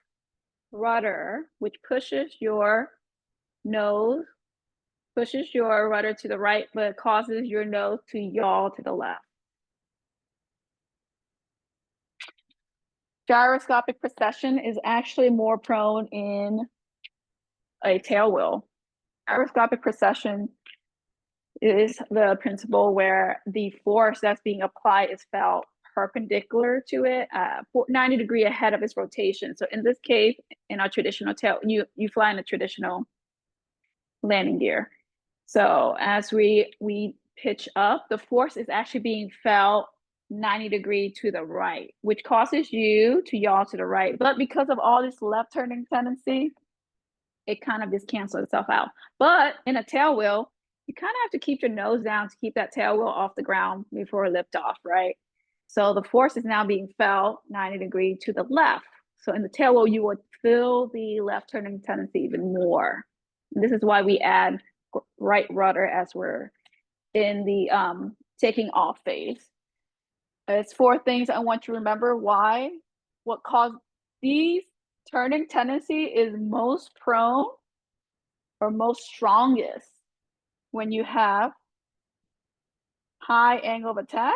rudder, which pushes your rudder to the right, but it causes your nose to yaw to the left. Gyroscopic precession is actually more prone in a tail wheel. Gyroscopic precession is the principle where the force that's being applied is felt perpendicular to it, 90 degree ahead of its rotation. So in this case, in our traditional tail, you fly in a traditional landing gear. So as we pitch up, the force is actually being felt 90 degree to the right, which causes you to yaw to the right. But because of all this left turning tendency, it kind of just cancels itself out. But in a tail wheel, you kind of have to keep your nose down to keep that tail wheel off the ground before liftoff, right? So the force is now being felt 90 degree to the left. So in the tail wheel, you would feel the left turning tendency even more. And this is why we add right rudder as we're in the taking off phase. It's 4 things I want you to remember why, what caused these turning tendency is most prone or most strongest when you have high angle of attack,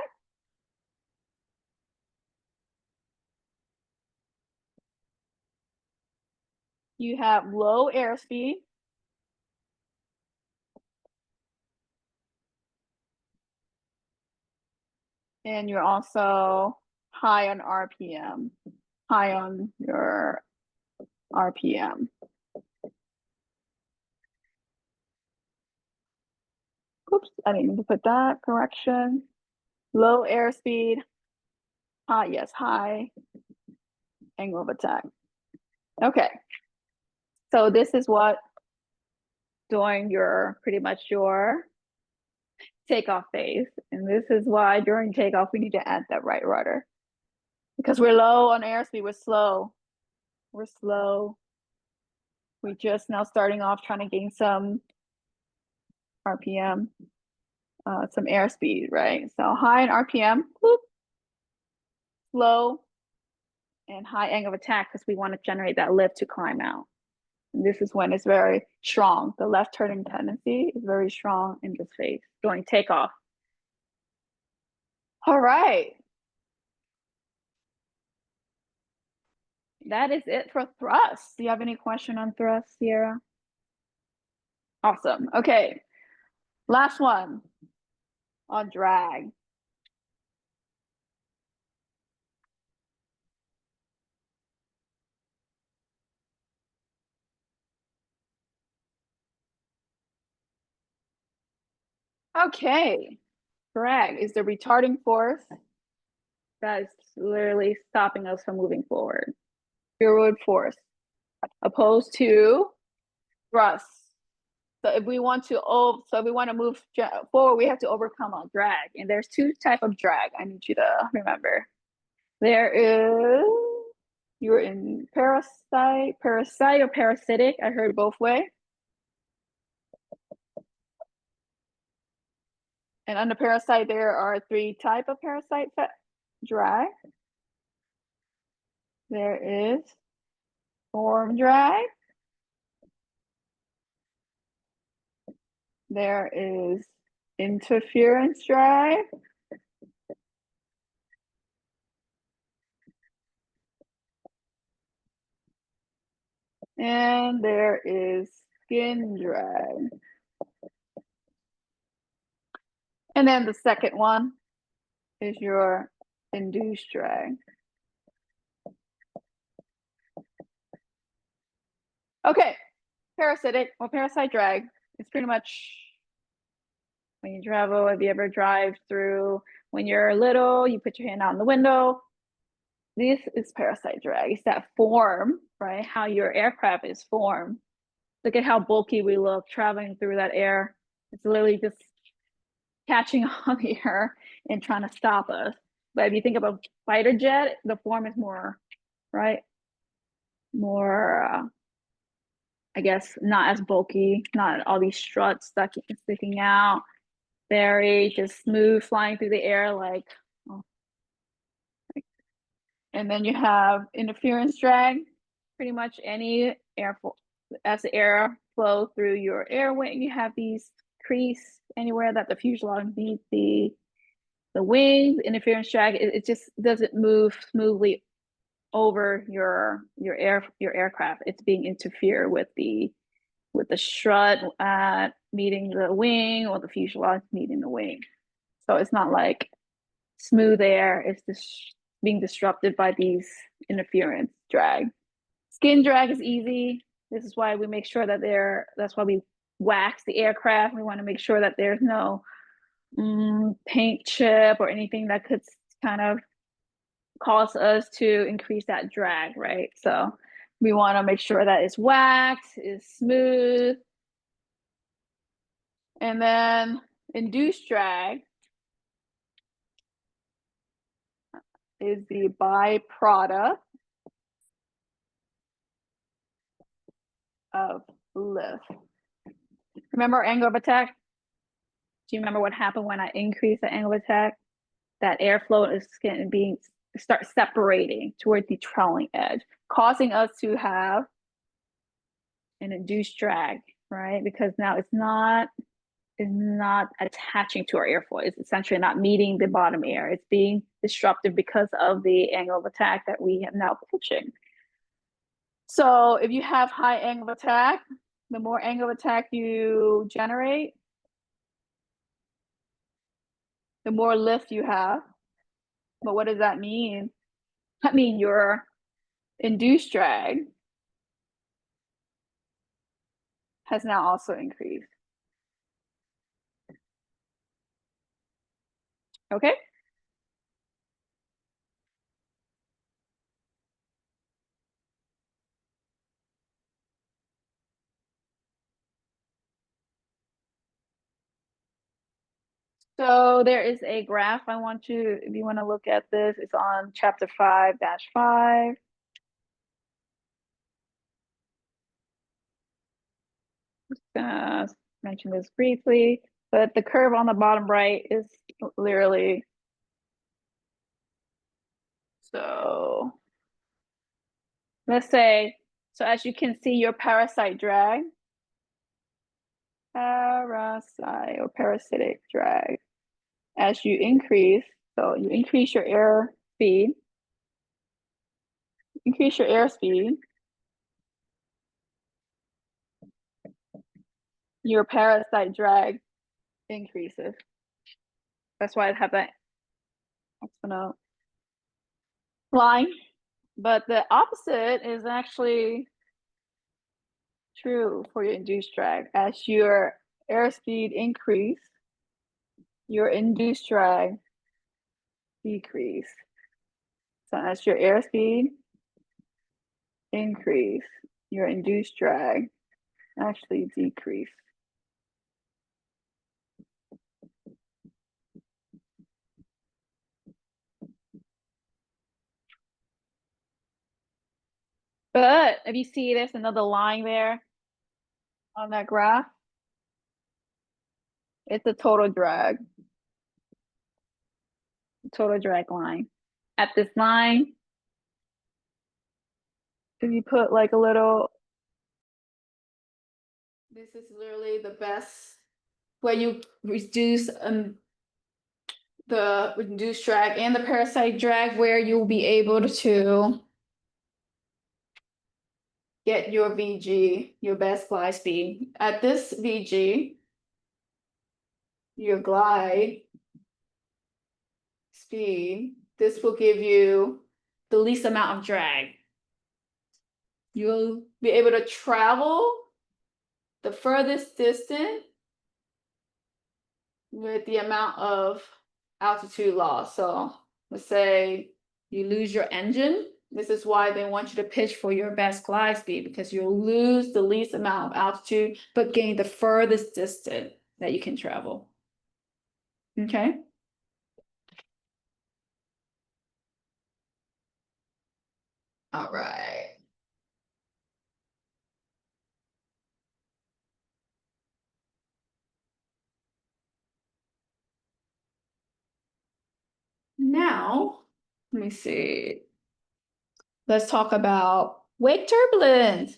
you have low airspeed, and you're also high on RPM, high on your RPM. Oops, I didn't mean to put that, correction. Low airspeed, yes, high angle of attack. Okay, so this is what during your, pretty much your takeoff phase. And this is why during takeoff, we need to add that right rudder. Because we're low on airspeed, we're slow. We're slow. We're just now starting off trying to gain some RPM, some airspeed, right? So high in RPM, whoop, slow, and high angle of attack because we want to generate that lift to climb out. And this is when it's very strong. The left turning tendency is very strong in this phase during takeoff. All right. That is it for thrust. Do you have any question on thrust, Sierra? Awesome. Okay. Last one on drag. Okay. Drag is the retarding force that is literally stopping us from moving forward. Rearward force, opposed to thrust. So if we want to move forward, we have to overcome our drag. And there's 2 types of drag I need you to remember. There is, you're in parasite or parasitic. I heard both ways. And under parasite, there are 3 types of parasite drag. There is form drag. There is interference drag. And there is skin drag. And then the second one is your induced drag. Okay, parasitic or parasite drag. It's pretty much when you travel, if you ever drive through, when you're little, you put your hand out in the window. This is parasite drag. It's that form, right? How your aircraft is formed. Look at how bulky we look traveling through that air. It's literally just catching on the air and trying to stop us. But if you think of a fighter jet, the form is more, right? More, I guess, not as bulky, not all these struts sticking out. Very just smooth flying through the air like, oh. And then you have interference drag, pretty much any airflow, as the air flow through your airway, you have these crease anywhere that the fuselage meets the wings. Interference drag, it just doesn't move smoothly over your aircraft. It's being interfered with the strut meeting the wing or the fuselage meeting the wing. So it's not like smooth air is being disrupted by these interference drag. Skin drag is easy. This is why we make sure that that's why we wax the aircraft. We want to make sure that there's no paint chip or anything that could kind of cause us to increase that drag, right? So we want to make sure that it's waxed, is smooth. And then induced drag is the byproduct of lift. Remember angle of attack? Do you remember what happened when I increased the angle of attack? That airflow is being start separating toward the trailing edge, causing us to have an induced drag, right? Because now it's not attaching to our airfoil. It's essentially not meeting the bottom air. It's being disrupted because of the angle of attack that we have now pitching. So if you have high angle of attack, the more angle of attack you generate, the more lift you have. But what does that mean? That means your induced drag has now also increased. Okay? So there is a graph I want you, if you want to look at this, it's on chapter 5-5. Just gonna mention this briefly, but the curve on the bottom right is literally, so let's say, so as you can see your parasite drag, parasitic drag, as you increase, so you increase your air speed, your parasite drag increases. That's why I have that exponential line. But the opposite is actually true for your induced drag. As your airspeed increase, your induced drag decrease. So as your airspeed increase, your induced drag actually decrease. But if you see there's another line there on that graph, it's a total drag line. At this line, if you put like a little, this is literally the best where you reduce the reduced drag and the parasite drag, where you'll be able to get your VG, your best glide speed. At this VG, your glide speed, this will give you the least amount of drag. You'll be able to travel the furthest distance with the amount of altitude loss. So let's say you lose your engine. This is why they want you to pitch for your best glide speed, because you'll lose the least amount of altitude, but gain the furthest distance that you can travel. Okay. All right. Now, let me see. Let's talk about wake turbulence.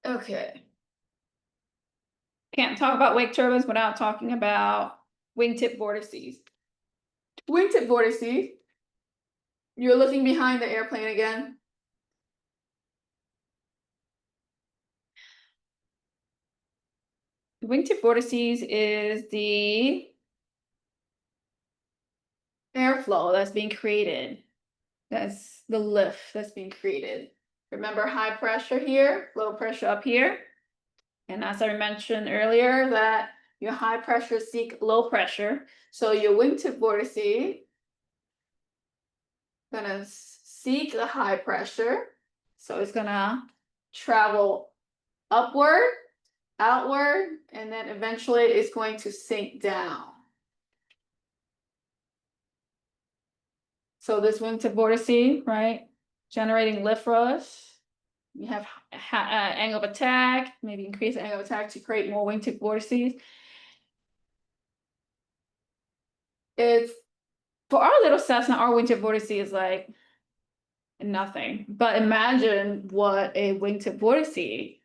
Okay. Can't talk about wake turbulence without talking about wingtip vortices. Wingtip vortices, you're looking behind the airplane again. Wingtip vortices is the airflow that's being created. That's the lift that's being created. Remember high pressure here, low pressure up here. And as I mentioned earlier, that your high pressure seek low pressure. So your wingtip vortice gonna seek the high pressure. So it's gonna travel upward, outward, and then eventually it's going to sink down. So this wingtip vortice, right, generating lift for us. You have angle of attack, maybe increase the angle of attack to create more wingtip vortices. It's for our little Cessna, our wingtip vortice is like nothing. But imagine what a wingtip vortice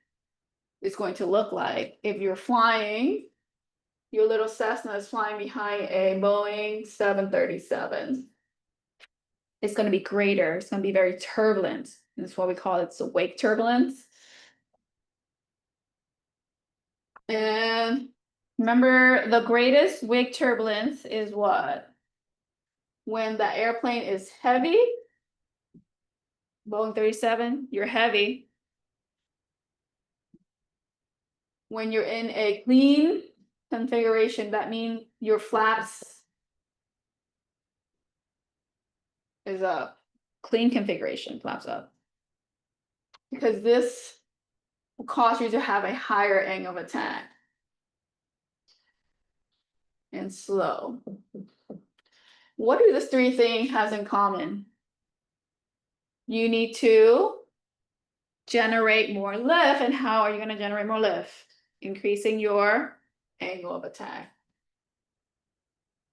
is going to look like if you're flying. Your little Cessna is flying behind a Boeing 737. It's going to be greater. It's going to be very turbulent. That's what we call it. It's a wake turbulence. And remember, the greatest wake turbulence is what? When the airplane is heavy. Boeing 37, you're heavy. When you're in a clean configuration, that means your flaps is up. Clean configuration, flaps up. Because this will cause you to have a higher angle of attack. And slow. What do these three things have in common? You need to generate more lift. And how are you going to generate more lift? Increasing your angle of attack.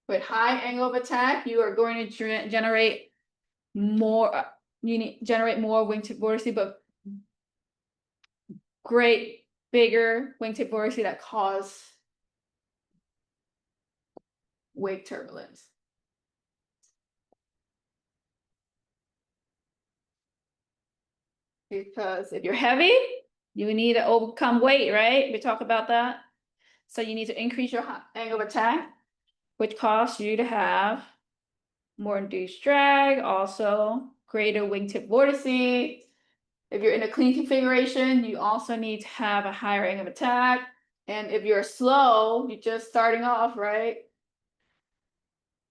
With high angle of attack, you are going to generate more. You need generate more wingtip vortice, but great bigger wingtip vortice that cause wake turbulence. Because if you're heavy, you need to overcome weight, right? We talk about that. So you need to increase your angle of attack, which causes you to have more induced drag, also greater wingtip vortice. If you're in a clean configuration, you also need to have a higher angle of attack. And if you're slow, you're just starting off, right?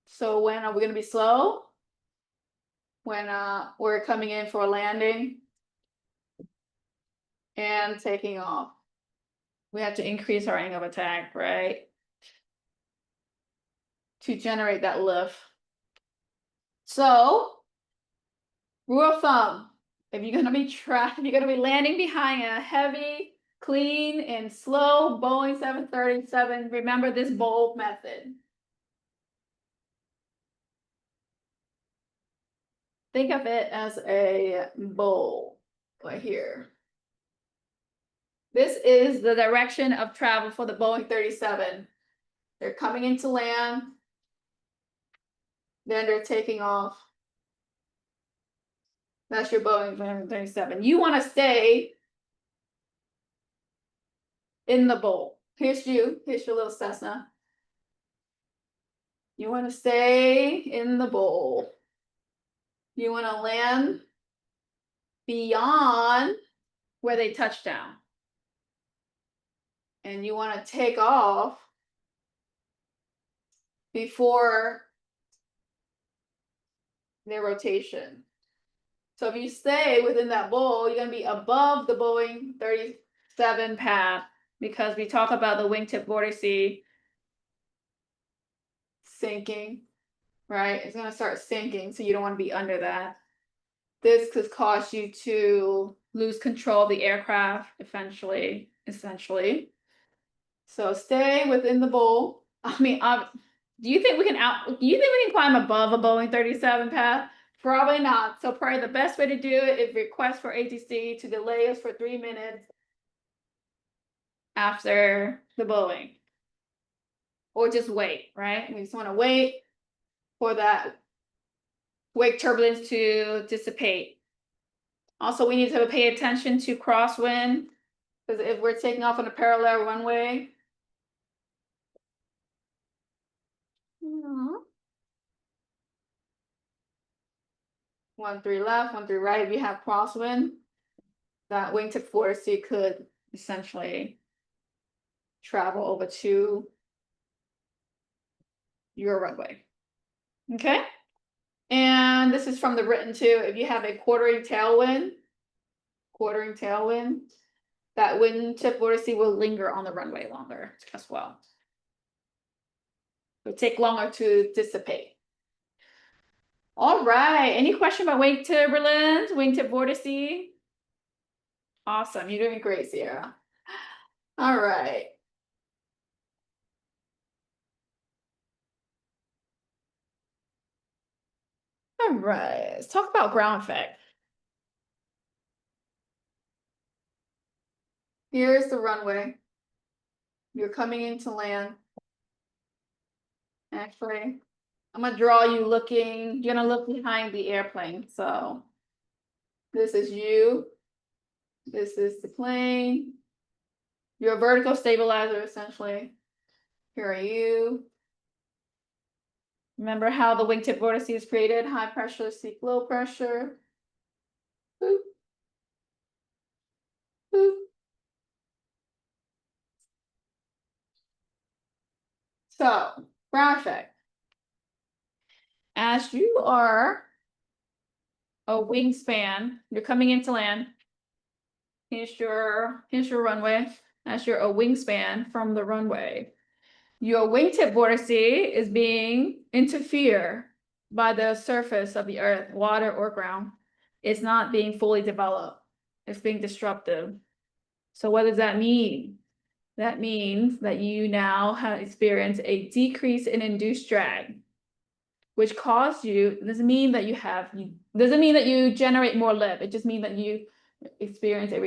So when are we going to be slow? When we're coming in for a landing and taking off. We have to increase our angle of attack, right? To generate that lift. So, rule of thumb, if you're gonna be landing behind a heavy, clean, and slow Boeing 737, remember this bowl method. Think of it as a bowl right here. This is the direction of travel for the Boeing 37. They're coming into land. Then they're taking off. That's your Boeing 737. You want to stay in the bowl. Here's you. Here's your little Cessna. You want to stay in the bowl. You want to land beyond where they touch down. And you want to take off before their rotation. So if you stay within that bowl, you're going to be above the Boeing 37 path, because we talk about the wingtip vortice sinking, right? It's going to start sinking, so you don't want to be under that. This could cause you to lose control of the aircraft essentially. So stay within the bowl. I mean, do you think we can climb above a Boeing 37 path? Probably not. So probably the best way to do it is request for ATC to delay us for 3 minutes after the Boeing. Or just wait, right? We just want to wait for that wake turbulence to dissipate. Also, we need to pay attention to crosswind, because if we're taking off on a parallel runway, 1-3 left, 1-3 right. If you have crosswind, that wingtip vortice could essentially travel over to your runway. Okay? And this is from the written too. If you have a quartering tailwind, that wingtip vortice will linger on the runway longer as well. It'll take longer to dissipate. All right. Any question about wing turbulence, wingtip vortice? Awesome. You're doing great, Sierra. All right. All right. Let's talk about ground effect. Here's the runway. You're coming into land. Actually, I'm gonna draw you looking, you're gonna look behind the airplane. So this is you. This is the plane. You're a vertical stabilizer, essentially. Here are you. Remember how the wingtip vortice is created? High pressure, seek low pressure. Boop. Boop. So, ground effect. As you are a wingspan, you're coming into land. Here's your runway. As you're a wingspan from the runway. Your wingtip vortice is being interfered by the surface of the earth, water or ground. It's not being fully developed. It's being disruptive. So what does that mean? That means that you now have experienced a decrease in induced drag, which caused you, doesn't mean that you generate more lift. It just means that you experience a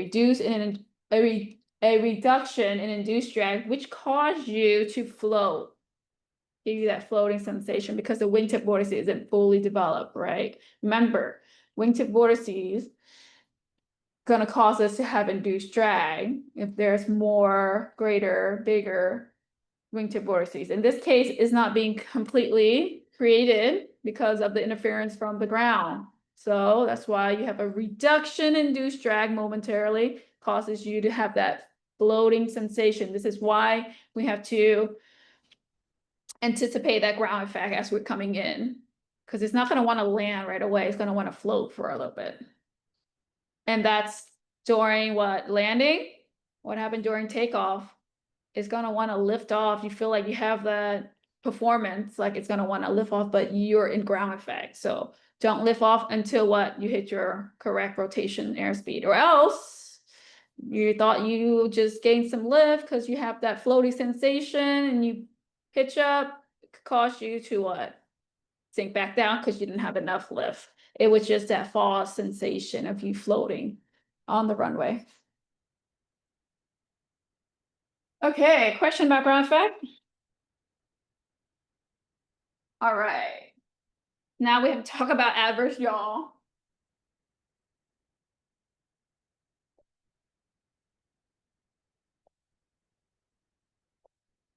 reduction in induced drag, which caused you to float, give you that floating sensation because the wingtip vortice isn't fully developed, right? Remember, wingtip vortices gonna cause us to have induced drag if there's more, greater, bigger wingtip vortices. In this case, it's not being completely created because of the interference from the ground. So that's why you have a reduction in induced drag momentarily, causes you to have that floating sensation. This is why we have to anticipate that ground effect as we're coming in, because it's not going to want to land right away. It's going to want to float for a little bit. And that's during what? Landing? What happened during takeoff? It's going to want to lift off. You feel like you have that performance, like it's going to want to lift off, but you're in ground effect. So don't lift off until what? You hit your correct rotation airspeed, or else you thought you just gained some lift because you have that floaty sensation and you pitch up, it could cause you to what? Sink back down because you didn't have enough lift. It was just that false sensation of you floating on the runway. Okay, question about ground effect? All right. Now we have to talk about adverse yaw.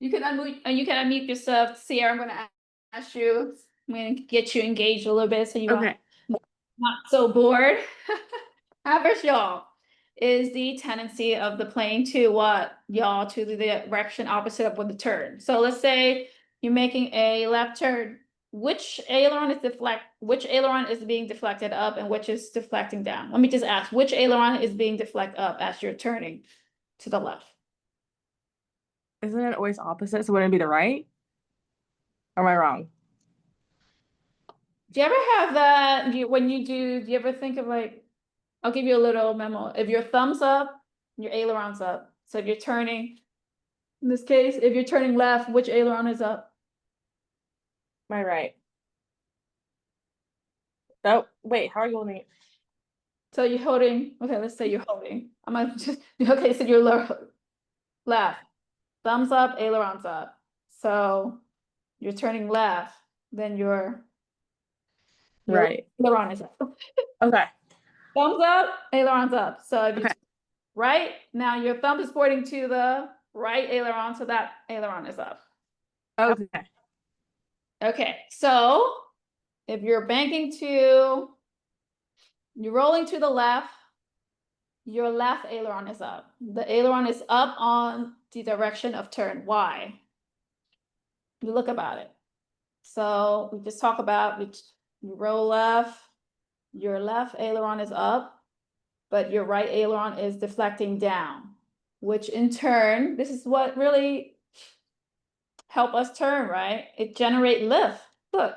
You can unmute yourself. Sierra, I'm gonna ask you, I'm gonna get you engaged a little bit so you're Okay. not so bored. Adverse yaw is the tendency of the plane to what? Yaw to the direction opposite of the turn. So let's say you're making a left turn. Which aileron is being deflected up and which is deflecting down? Let me just ask, which aileron is being deflected up as you're turning to the left? Isn't it always opposite? So wouldn't it be the right? Or am I wrong? Do you ever have that, do you ever think of like, I'll give you a little memo. If your thumb's up, your aileron's up. So if you're turning, in this case, if you're turning left, which aileron is up? Am I right? Oh, wait, how are you holding it? So you're holding, okay, let's say you're holding. I'm gonna just, okay, so you're left. Thumbs up, ailerons up. So you're turning left, then your Right. aileron is up. Okay. Thumbs up, ailerons up. So if you Okay. right, now your thumb is pointing to the right aileron, so that aileron is up. Okay. Okay, so if you're banking to You're rolling to the left. Your left aileron is up. The aileron is up on the direction of turn. Why? You look about it. So we just talk about you roll left, your left aileron is up, but your right aileron is deflecting down, which in turn, this is what really help us turn, right? It generate lift. Look.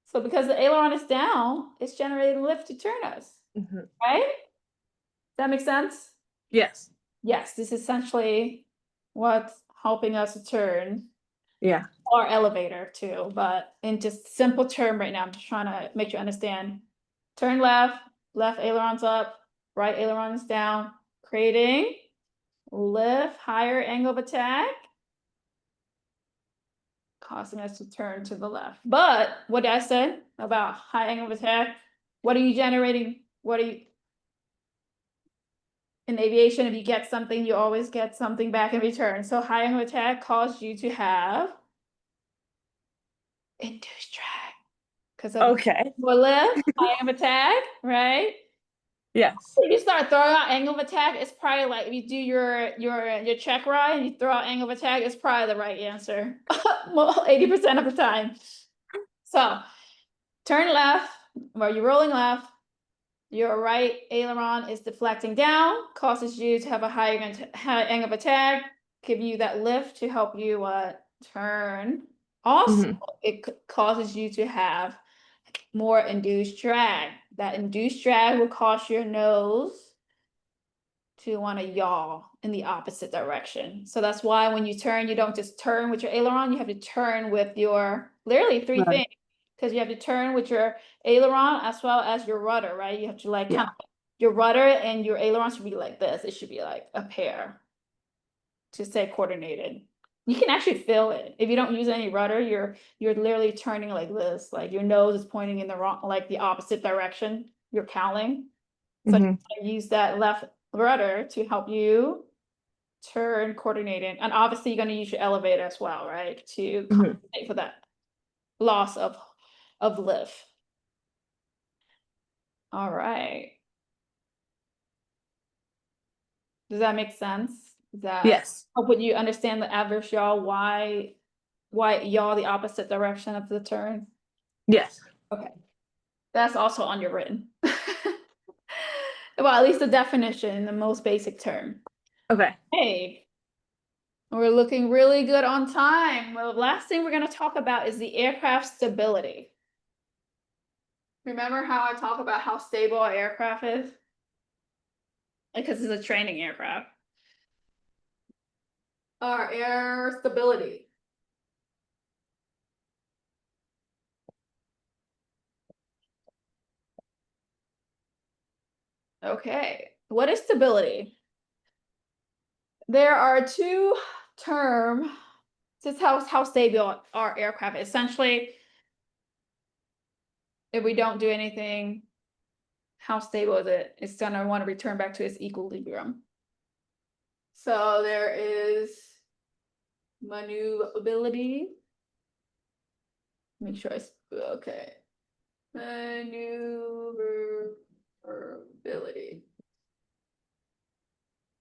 So because the aileron is down, it's generating lift to turn us, Mhm. right? Does that make sense? Yes. Yes, this is essentially what's helping us to turn. Yeah. Or elevator too, but in just simple term right now, I'm just trying to make you understand. Turn left, left ailerons up, right ailerons down, creating lift, higher angle of attack, causing us to turn to the left. But what I said about high angle of attack, what are you generating? What are you in aviation? If you get something, you always get something back in return. So high angle of attack caused you to have induced drag because of Okay. more lift, high angle of attack, right? Yes. If you start throwing out angle of attack, it's probably like if you do your check ride and you throw out angle of attack, it's probably the right answer. Well, 80% of the time. So turn left, or you're rolling left, your right aileron is deflecting down, causes you to have a high angle of attack, give you that lift to help you turn. Also, it causes you to have more induced drag. That induced drag will cause your nose to want to yaw in the opposite direction. So that's why when you turn, you don't just turn with your aileron, you have to turn with your literally three Right. things. Because you have to turn with your aileron as well as your rudder, right? You have to like Yeah. kind of, your rudder and your aileron should be like this. It should be like a pair to stay coordinated. You can actually feel it. If you don't use any rudder, you're literally turning like this, like your nose is pointing in the wrong, like the opposite direction. You're cowling. So Mhm. you use that left rudder to help you turn coordinated. And obviously you're going to use your elevator as well, right? To compensate for that loss of lift. All right. Does that make sense? Does that Yes. help with you understand the adverse yaw? Why yaw the opposite direction of the turn? Yes. Okay. That's also on your written. Well, at least the definition, the most basic term. Okay. Hey, we're looking really good on time. Well, the last thing we're going to talk about is the aircraft stability. Remember how I talk about how stable an aircraft is? Because it's a training aircraft. Our air stability. Okay, what is stability? There are two terms. This is how stable our aircraft is. Essentially, if we don't do anything, how stable is it? It's gonna want to return back to its equilibrium. So there is maneuverability. Make sure it's okay. Maneuverability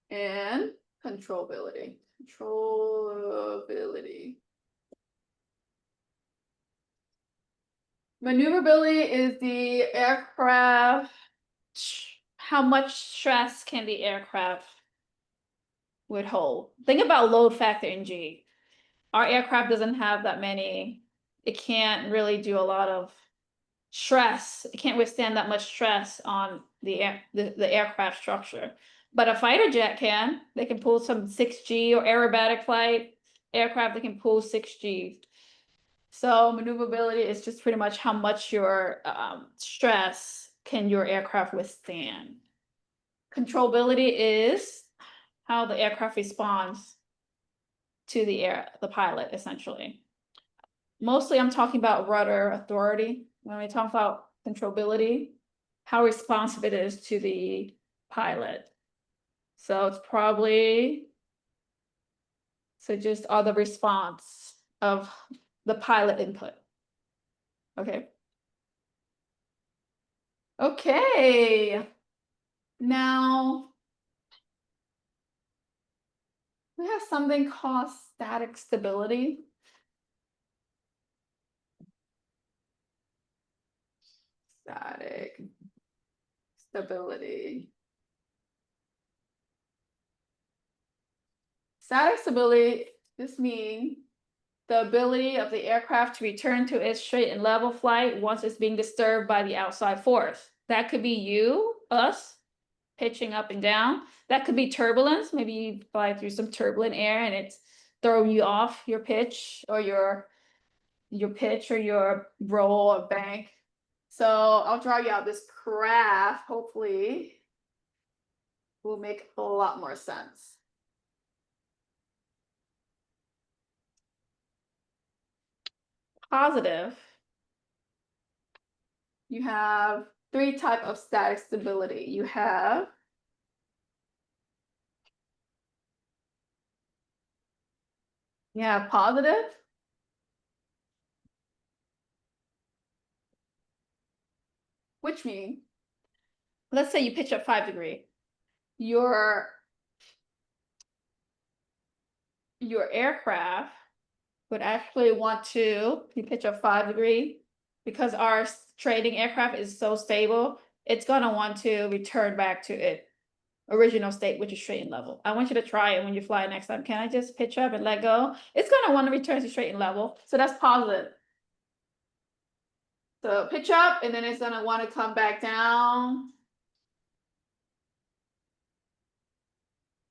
and controllability. Maneuverability is the aircraft, how much stress can the aircraft withhold? Think about load factor in G. Our aircraft doesn't have that many, it can't really do a lot of stress. It can't withstand that much stress on the aircraft structure. But a fighter jet can. They can pull some 6G or aerobatic flight aircraft that can pull 6G. So maneuverability is just pretty much how much your stress can your aircraft withstand. Controllability is how the aircraft responds to the pilot, essentially. Mostly I'm talking about rudder authority. When we talk about controllability, how responsive it is to the pilot. So it's probably, so just the response of the pilot input. Okay. Okay. Now we have something called static stability. Static stability. Static stability, this means the ability of the aircraft to return to its straight and level flight once it's being disturbed by the outside force. That could be you, us, pitching up and down. That could be turbulence. Maybe you fly through some turbulent air and it's throwing you off your pitch or your pitch or your roll or bank. So I'll draw you out this graph. Hopefully will make a lot more sense. Positive. You have three types of static stability. You have positive, which means, let's say you pitch up 5 degrees. Your aircraft would actually want to, you pitch up 5 degrees, because our trading aircraft is so stable, it's gonna want to return back to its original state, which is straight and level. I want you to try it when you fly next time. Can I just pitch up and let go? It's gonna want to return to straight and level. So that's positive. So pitch up and then it's gonna want to come back down.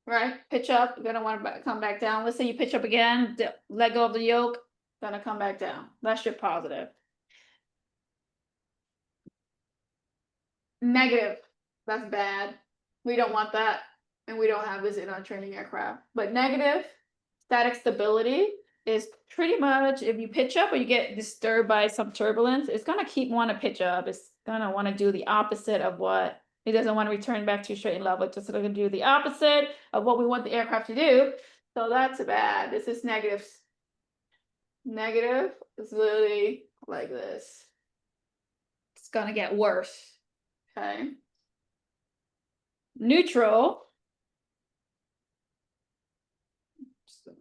Right? Pitch up, you're gonna want to come back down. Let's say you pitch up again, let go of the yoke, gonna come back down. That's your positive. Negative, that's bad. We don't want that. And we don't have this in our training aircraft. But negative static stability is pretty much if you pitch up or you get disturbed by some turbulence, it's gonna want to pitch up. It's gonna want to do the opposite of what it doesn't want to return back to straight and level. It's just gonna do the opposite of what we want the aircraft to do. So that's bad. This is negative. Negative is literally like this. It's gonna get worse. Okay. Neutral. Just gonna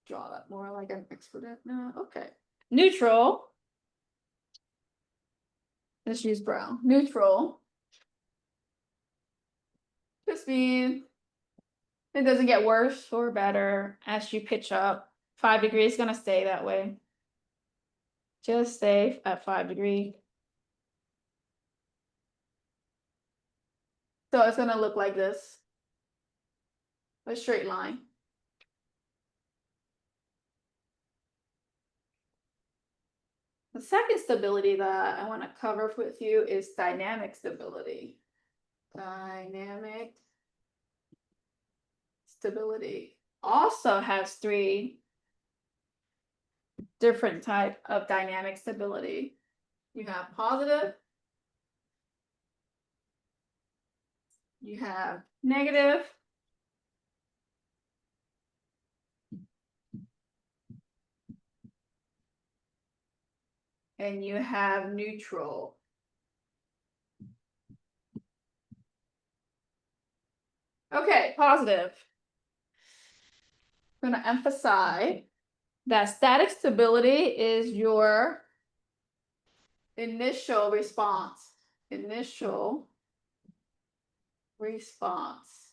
draw that more like an expert. No, okay. Neutral. Let's use brown. Neutral. This means it doesn't get worse or better as you pitch up. 5 degrees is gonna stay that way. Just stay at 5 degrees. So it's gonna look like this. A straight line. The second stability that I want to cover with you is dynamic stability. Dynamic stability also has 3 different types of dynamic stability. You have positive, you have negative, and you have neutral. Okay, positive. I'm going to emphasize that static stability is your initial response. Initial response.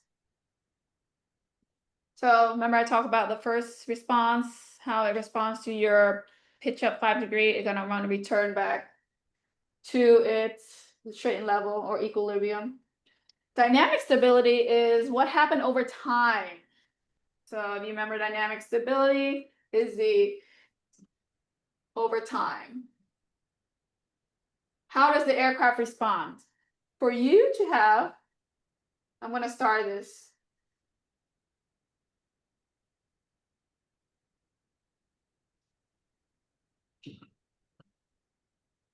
So remember I talked about the first response, how it responds to your pitch up 5 degrees, it's gonna want to return back to its straight and level or equilibrium. Dynamic stability is what happened over time. So if you remember, dynamic stability is the over time. How does the aircraft respond? For you to have, I'm going to start this.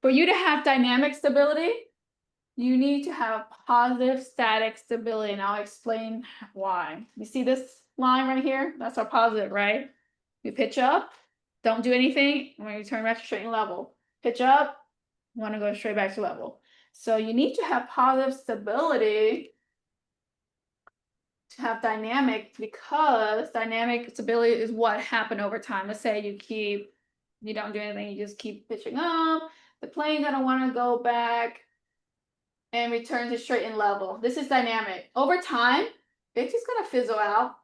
For you to have dynamic stability, you need to have positive static stability, and I'll explain why. You see this line right here? That's our positive, right? We pitch up, don't do anything, and we return back to straight and level. Pitch up, want to go straight back to level. So you need to have positive stability to have dynamic, because dynamic stability is what happened over time. Let's say you don't do anything, you just keep pitching up, the plane gonna wanna go back and return to straight and level. This is dynamic. Over time, it's just gonna fizzle out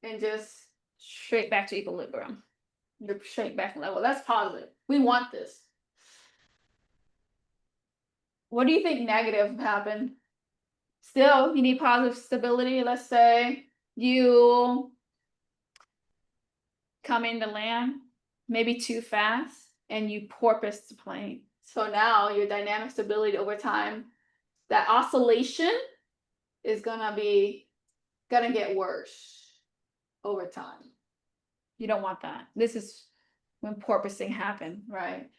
and just straight back to equilibrium. You're straight back to level. That's positive. We want this. What do you think negative happened? Still, you need positive stability. Let's say you come into land, maybe too fast, and you porpoise the plane. So now your dynamic stability over time, that oscillation is gonna get worse over time. You don't want that. This is when porpoising happened, right?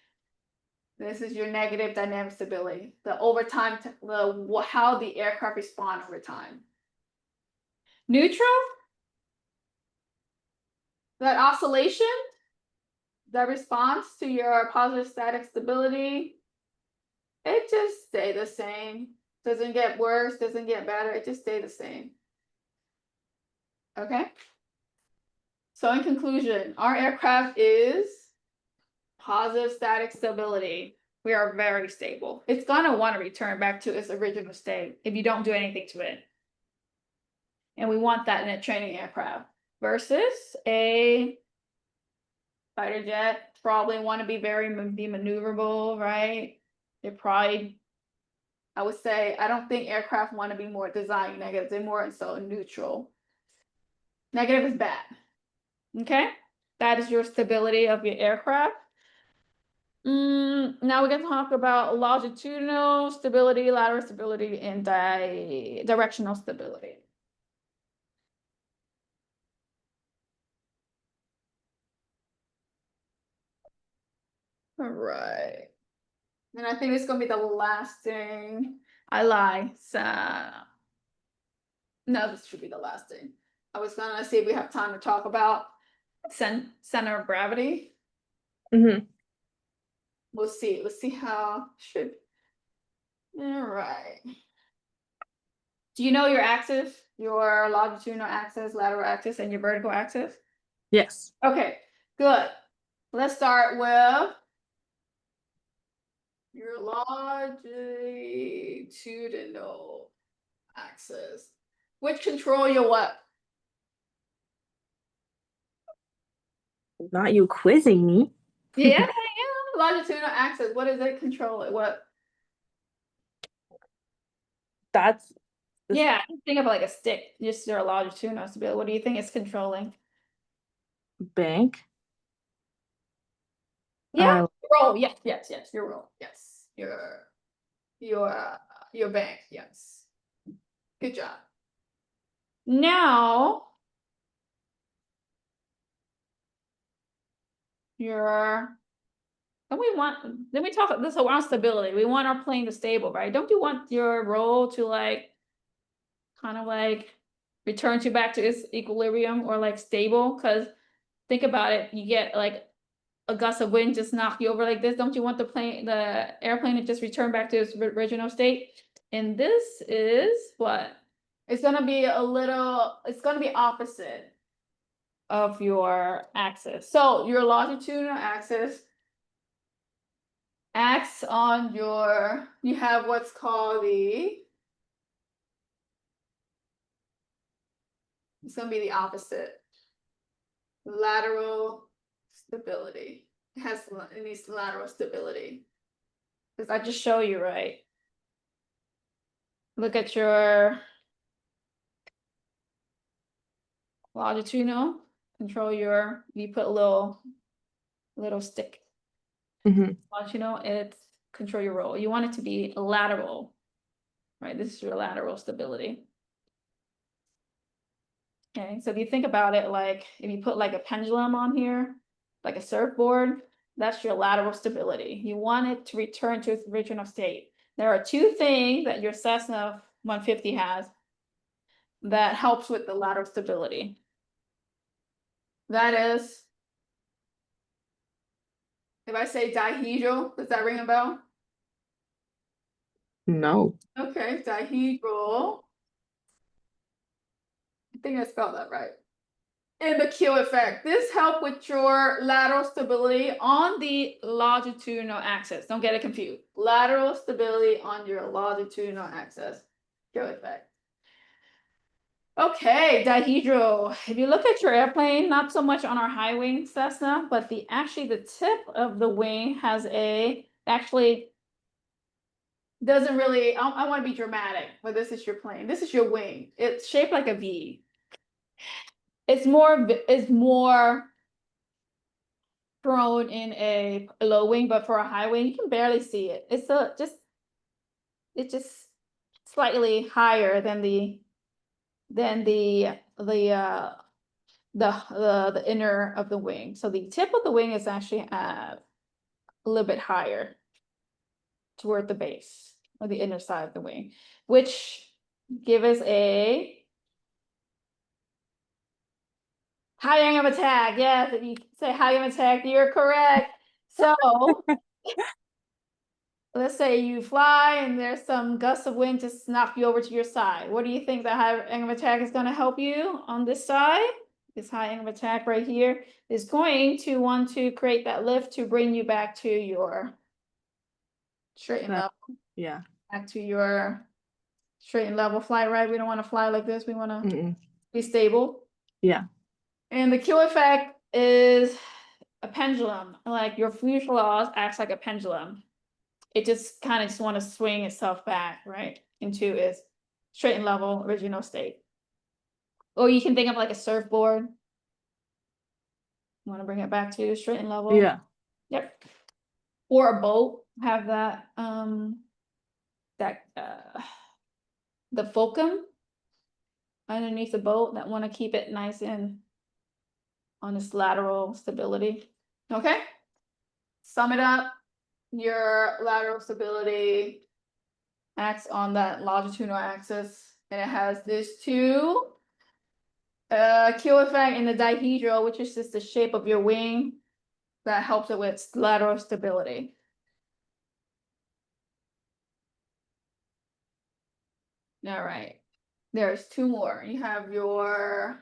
This is your negative dynamic stability. The over time, how the aircraft respond over time. Neutral, that oscillation, that response to your positive static stability, it just stay the same. Doesn't get worse, doesn't get better, it just stay the same. Okay? So in conclusion, our aircraft is positive static stability. We are very stable. It's gonna want to return back to its original state if you don't do anything to it. And we want that in a training aircraft versus a fighter jet. Probably want to be maneuverable, right? They probably, I would say, I don't think aircraft want to be more design negative. They're more so neutral. Negative is bad. Okay, that is your stability of your aircraft. Now we're going to talk about longitudinal stability, lateral stability, and directional stability. All right. And I think it's going to be the last thing. I lie. So, no, this should be the last thing. I was going to see if we have time to talk about center of gravity. Mm-hmm. We'll see. Let's see how should. All right. Do you know your axis, your longitudinal axis, lateral axis, and your vertical axis? Yes. Okay, good. Let's start with your longitudinal axis. Which control your what? Not you quizzing me. Yeah, yeah. Longitudinal axis. What does it control? It what? That's Yeah, think of it like a stick. Just your longitudinal stability. What do you think it's controlling? bank. Yeah, roll. Yes, yes, yes. Your roll. Yes, your bank. Yes. Good job. Now then we talk this around stability. We want our plane to stable, right? Don't you want your roll to like kind of like return to back to its equilibrium or like stable? Because think about it, you get like a gust of wind just knock you over like this. Don't you want the airplane to just return back to its original state? And this is what? It's gonna be it's gonna be opposite of your axis. So your longitudinal axis acts on you have what's called it's gonna be the opposite. Lateral stability. It needs lateral stability. Because I just show you, right? Look at your longitudinal, control you put a little stick. Mm-hmm. Longitudinal, it's control your roll. You want it to be lateral, right? This is your lateral stability. Okay, so if you think about it, like if you put like a pendulum on here, like a surfboard, that's your lateral stability. You want it to return to its original state. There are two things that your Cessna 150 has that helps with the lateral stability. That is, if I say dihedral, does that ring a bell? No. Okay, dihedral. I think I spelled that right. And the Q effect. This helps with your lateral stability on the longitudinal axis. Don't get it confused. Lateral stability on your longitudinal axis. Q effect. Okay, dihedral. If you look at your airplane, not so much on our high wing Cessna, but the tip of the wing has actually doesn't really, I want to be dramatic, but this is your plane. This is your wing. It's shaped like a V. It's more prone in a low wing, but for a high wing, you can barely see it. It's just slightly higher than the inner of the wing. So the tip of the wing is actually a little bit higher toward the base or the inner side of the wing, which give us a high angle of attack. Yes, if you say high angle of attack, you're correct. So let's say you fly and there's some gusts of wind to knock you over to your side. What do you think the high angle of attack is going to help you on this side? This high angle of attack right here is going to want to create that lift to bring you back to your straight and level. Yeah. Back to your straight and level flight, right? We don't want to fly like this. We want to be stable. Yeah. And the Q effect is a pendulum. Like your fuselage acts like a pendulum. It just kind of want to swing itself back, right, into its straight and level original state. Or you can think of like a surfboard. Want to bring it back to straight and level. Yeah. Yep. Or a boat, have that the fulcrum underneath the boat that want to keep it nice and on its lateral stability. Okay. Sum it up. Your lateral stability acts on that longitudinal axis, and it has this two Q effect in the dihedral, which is just the shape of your wing that helps it with lateral stability. All right, there's two more. You have the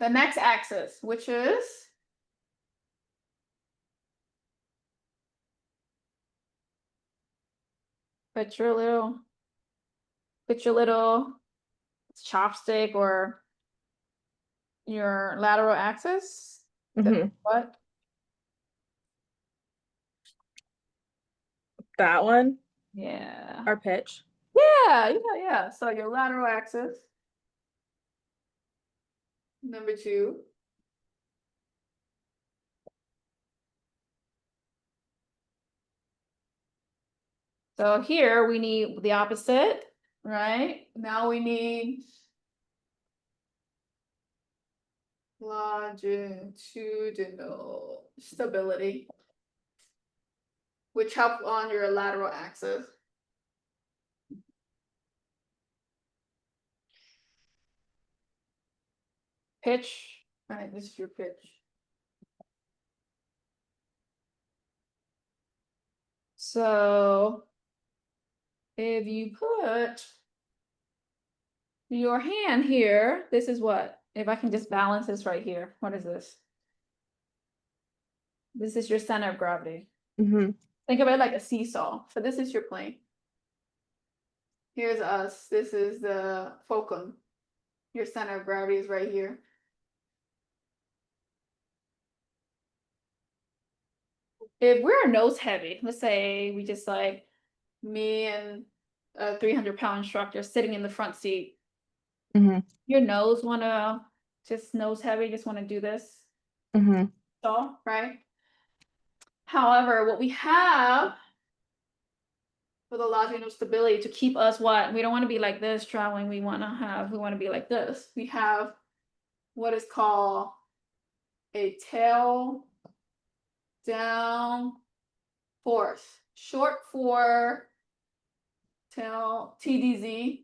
next axis, which is put your little chopstick or your lateral axis. What? That one, Yeah. our pitch. Yeah. So your lateral axis. Number 2. So here we need the opposite, right? Now we need longitudinal stability, which helps on your lateral axis. Pitch, right? This is your pitch. So if you put your hand here, this is what? If I can just balance this right here, what is this? This is your center of gravity. Think of it like a seesaw. So this is your plane. Here's us. This is the fulcrum. Your center of gravity is right here. If we're nose heavy, let's say we just like me and a 300-pound instructor sitting in the front seat. Your nose wanna just nose heavy, just wanna do this. So, right? However, what we have for the longitudinal stability to keep us what? We don't want to be like this traveling. We want to be like this. We have what is called a tail down force, short for tail, TDZ.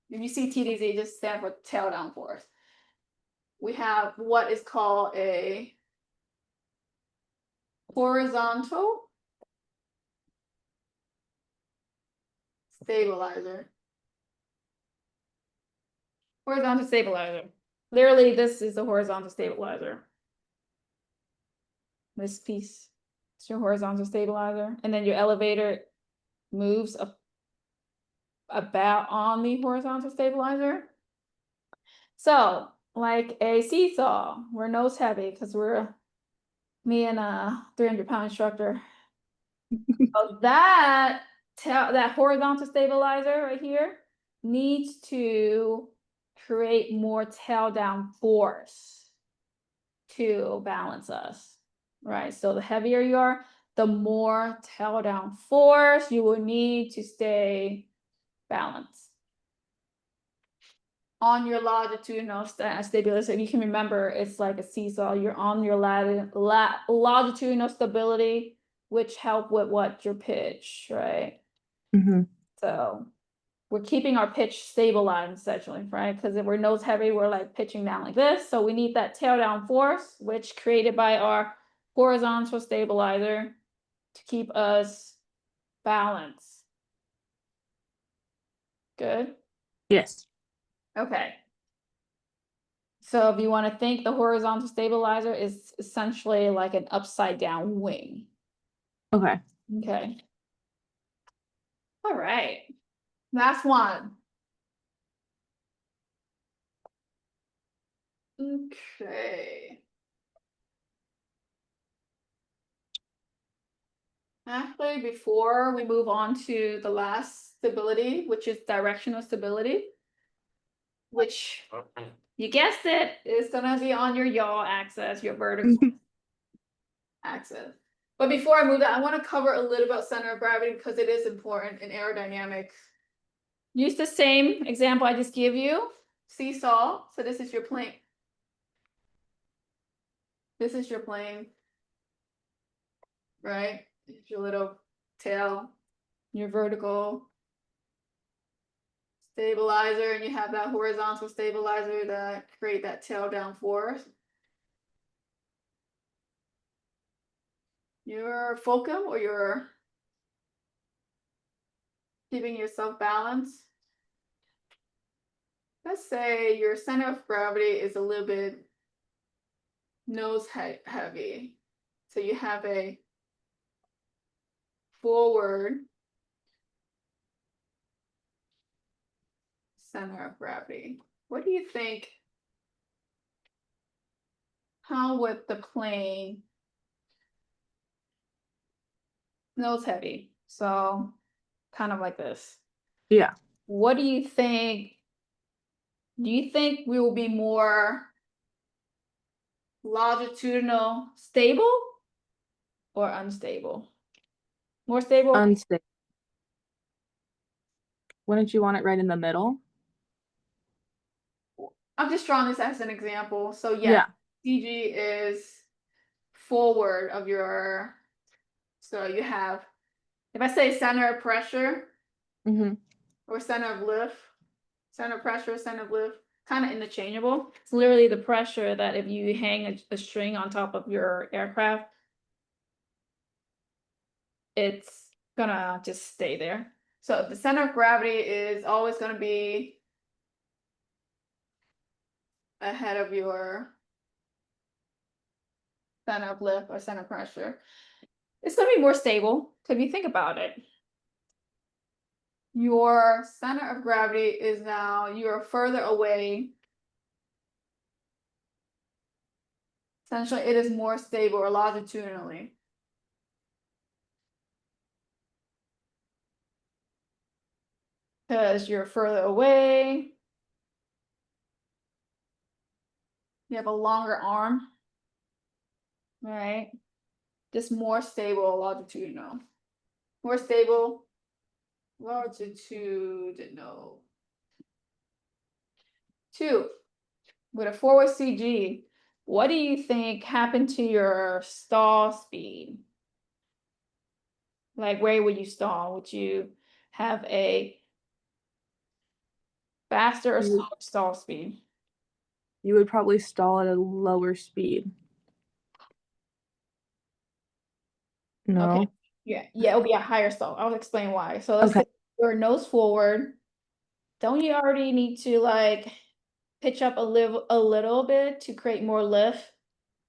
If you see TDZ, just stand for tail down force. We have what is called a horizontal stabilizer. Horizontal stabilizer. Literally, this is the horizontal stabilizer. This piece is your horizontal stabilizer, and then your elevator moves about on the horizontal stabilizer. So, like a seesaw, we're nose heavy because we're me and a 300-pound instructor. So that horizontal stabilizer right here needs to create more tail down force to balance us, right? So the heavier you are, the more tail down force you will need to stay balanced. On your longitudinal stability, if you can remember, it's like a seesaw. You're on your longitudinal stability, which help with what your pitch, right? Mm-hmm. So we're keeping our pitch stabilized essentially, right? Because if we're nose heavy, we're like pitching down like this. So we need that tail down force, which created by our horizontal stabilizer to keep us balanced. Good. Yes. Okay. So if you want to think, the horizontal stabilizer is essentially like an upside down wing. Okay. Okay. All right. Last one. Okay. Actually, before we move on to the last stability, which is directional stability, which you guessed it, is gonna be on your yaw axis, your vertical axis. But before I move that, I want to cover a little about center of gravity because it is important in aerodynamics. Use the same example I just gave you, seesaw. So this is your plane. This is your plane, right? It's your little tail, your vertical stabilizer, and you have that horizontal stabilizer that create that tail down force. Your fulcrum, or your keeping yourself balanced. Let's say your center of gravity is a little bit nose heavy. So you have a forward center of gravity. What do you think? How would the plane nose heavy? So kind of like this. Yeah. What do you think? Do you think we will be more longitudinal stable or unstable? More stable? Unstable. Wouldn't you want it right in the middle? I'm just drawing this as an example. So yeah, CG is forward of your, so you have, if I say center of pressure or center of lift, center of pressure, center of lift, kind of interchangeable. It's literally the pressure that if you hang a string on top of your aircraft, it's gonna just stay there. So the center of gravity is always gonna be ahead of your center of lift or center of pressure. It's gonna be more stable. If you think about it, your center of gravity is now, you're further away. Essentially, it is more stable or longitudinally. Because you're further away. You have a longer arm, right? Just more stable longitudinal. More stable longitudinal. 2, with a forward CG, what do you think happened to your stall speed? Like, where would you stall? Would you have a faster or slower stall speed? You would probably stall at a lower speed. No. Okay. Yeah, it'll be a higher stall. I'll explain why. So let's Okay. say your nose forward, don't you already need to like pitch up a little bit to create more lift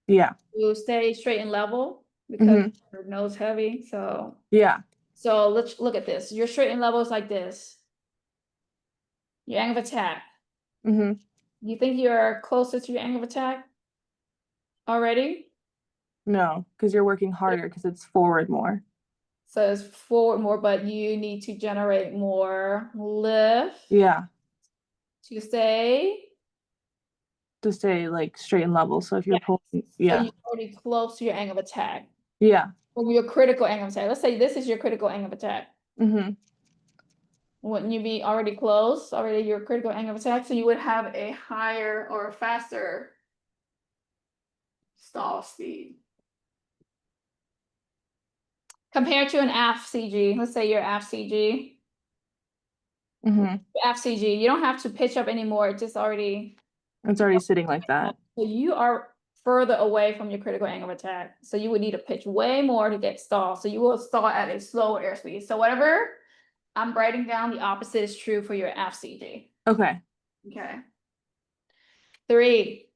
Yeah. to stay straight and level because Mhm. your nose heavy? So Yeah. let's look at this. Your straight and level is like this. Your angle of attack. Mhm. You think you're closer to your angle of attack already? No, because you're working harder because it's forward more. So it's forward more, but you need to generate more lift Yeah. to stay. To stay like straight and level. So if you're Yeah. pulling, So yeah. you're already close to your angle of attack. Yeah. Or your critical angle of attack. Let's say this is your critical angle of attack. Mhm. Wouldn't you be already close, already your critical angle of attack? So you would have a higher or a faster stall speed. Compared to an aft CG, let's say your aft CG. Mhm. Aft CG, you don't have to pitch up anymore. It's just already. It's already sitting like that. So you are further away from your critical angle of attack. So you would need to pitch way more to get stall. So you will stall at a slower airspeed. So whatever I'm writing down, the opposite is true for your aft CG. Okay. Okay. 3.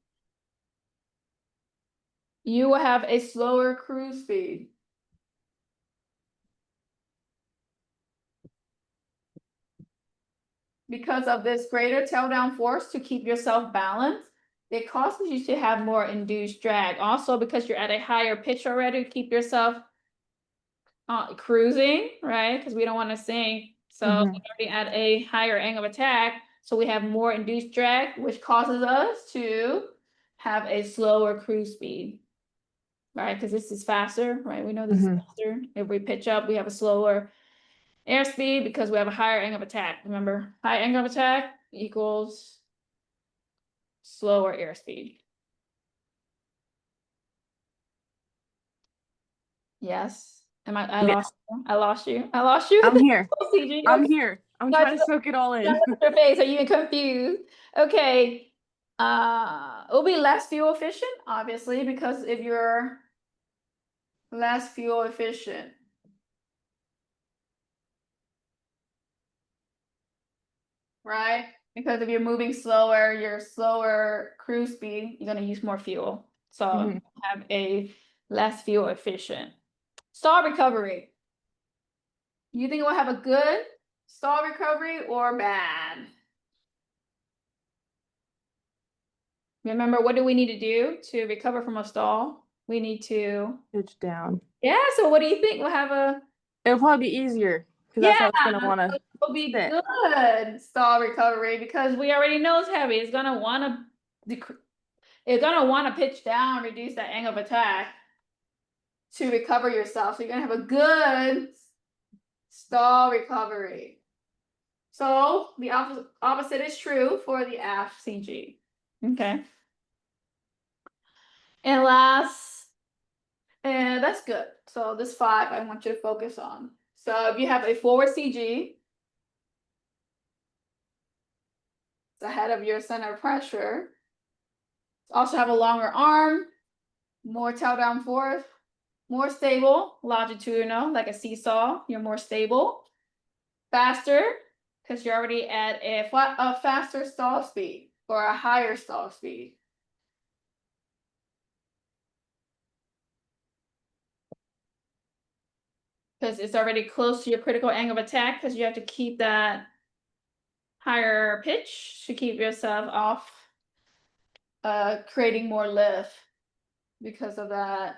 You will have a slower cruise speed. Because of this greater tail down force to keep yourself balanced, it causes you to have more induced drag. Also, because you're at a higher pitch already, keep yourself cruising, right? Because we don't want to sink. So Mhm. we're already at a higher angle of attack. So we have more induced drag, which causes us to have a slower cruise speed. Right, because this is faster, right? We know this is faster. If we pitch up, we have a slower airspeed because we have a higher angle of attack. Remember, high angle of attack equals slower airspeed. Yes. I Yeah. lost you. I lost you. I lost you. I'm here. CG. I'm Okay. here. I'm No, trying to it's- soak it all in. Your face. Are you confused? Okay. It'll be less fuel efficient, obviously, because if you're less fuel efficient. Right? Because if you're moving slower, your slower cruise speed, you're gonna use more fuel. So Mhm. have a less fuel efficient. Stall recovery. You think we'll have a good stall recovery or bad? Remember, what do we need to do to recover from a stall? We need to, Pitch down. yeah, so what do you think? We'll have a, It'll probably be easier because that's how it's gonna want to. it'll be sit. good stall recovery because we already know it's heavy. It's gonna want to pitch down, reduce that angle of attack to recover yourself. So you're gonna have a good stall recovery. So the opposite is true for the aft CG. Okay. And last, and that's good. So this 5 I want you to focus on. So if you have a forward CG, it's ahead of your center of pressure. Also have a longer arm, more tail down force, more stable, longitudinal, like a seesaw. You're more stable, faster, because you're already at a faster stall speed or a higher stall speed. Because it's already close to your critical angle of attack because you have to keep that higher pitch to keep yourself off creating more lift because of that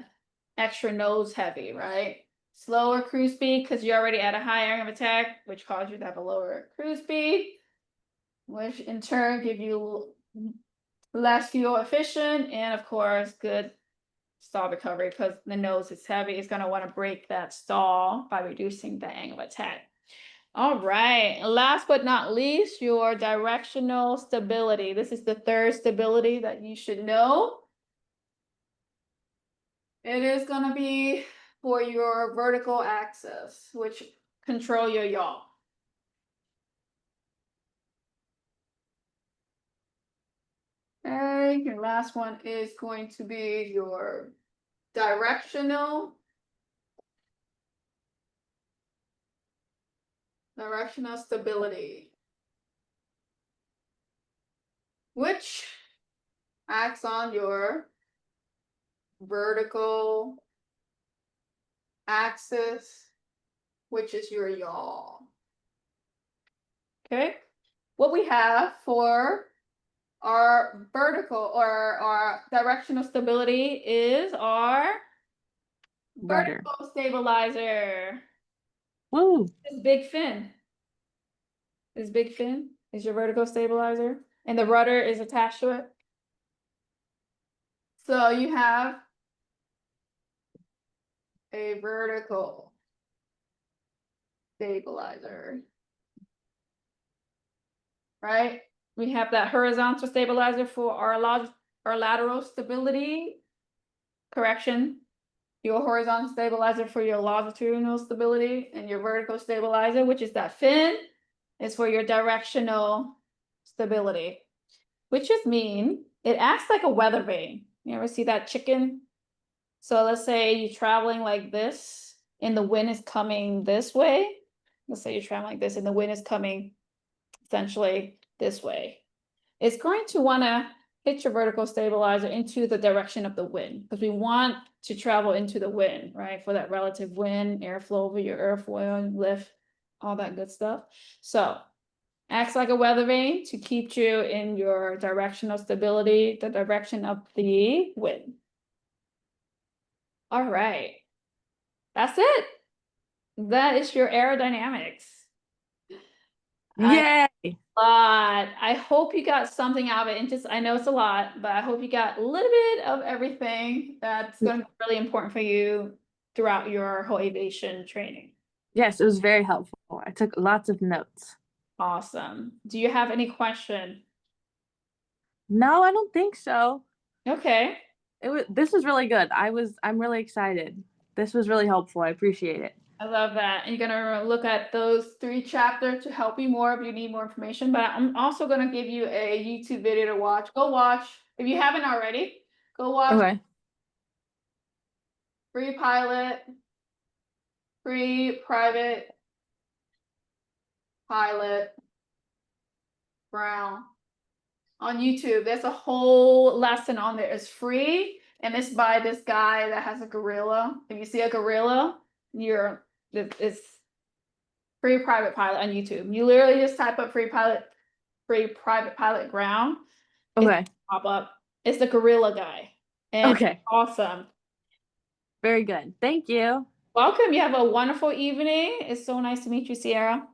extra nose heavy, right? Slower cruise speed because you're already at a high angle of attack, which causes you to have a lower cruise speed, which in turn give you less fuel efficient and of course good stall recovery because the nose is heavy. It's going to want to break that stall by reducing the angle of attack. All right, last but not least, your directional stability. This is the third stability that you should know. It is going to be for your vertical axis, which control your yaw. Okay, your last one is going to be your directional Directional stability. Which acts on your vertical axis, which is your yaw. Okay, what we have for our vertical or our directional stability is our Rudder. vertical stabilizer. Woo. This big fin. This big fin is your vertical stabilizer, and the rudder is attached to it. So you have a vertical stabilizer, right? We have that horizontal stabilizer for our lateral stability. Correction, your horizontal stabilizer for your longitudinal stability, and your vertical stabilizer, which is that fin, is for your directional stability, which just mean it acts like a weather vane. You ever see that chicken? So let's say you're traveling like this and the wind is coming this way. Let's say you're traveling like this and the wind is coming essentially this way. It's going to want to hit your vertical stabilizer into the direction of the wind, because we want to travel into the wind, right? For that relative wind, airflow over your airfoil, lift, all that good stuff. So acts like a weather vane to keep you in your directional stability, the direction of the wind. All right, that's it. That is your aerodynamics. Yay. I hope you got something out of it, and just, I know it's a lot, but I hope you got a little bit of everything that's going to be really important for you throughout your whole aviation training. Yes, it was very helpful. I took lots of notes. Awesome. Do you have any question? No, I don't think so. Okay. This was really good. I'm really excited. This was really helpful. I appreciate it. I love that. And you're gonna look at those 3 chapters to help you more if you need more information. But I'm also gonna give you a YouTube video to watch. Go watch, if you haven't already, go watch Okay. Free Pilot, Free Private Pilot Brown on YouTube. There's a whole lesson on there. It's free, and it's by this guy that has a gorilla. If you see a gorilla, it's Free Private Pilot on YouTube. You literally just type up Free Private Pilot Ground. Okay. Pop up. It's the gorilla guy. And Okay. awesome. Very good. Thank you. Welcome. You have a wonderful evening. It's so nice to meet you, Sierra.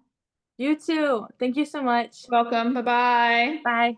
You too. Thank you so much. Welcome. Bye-bye. Bye.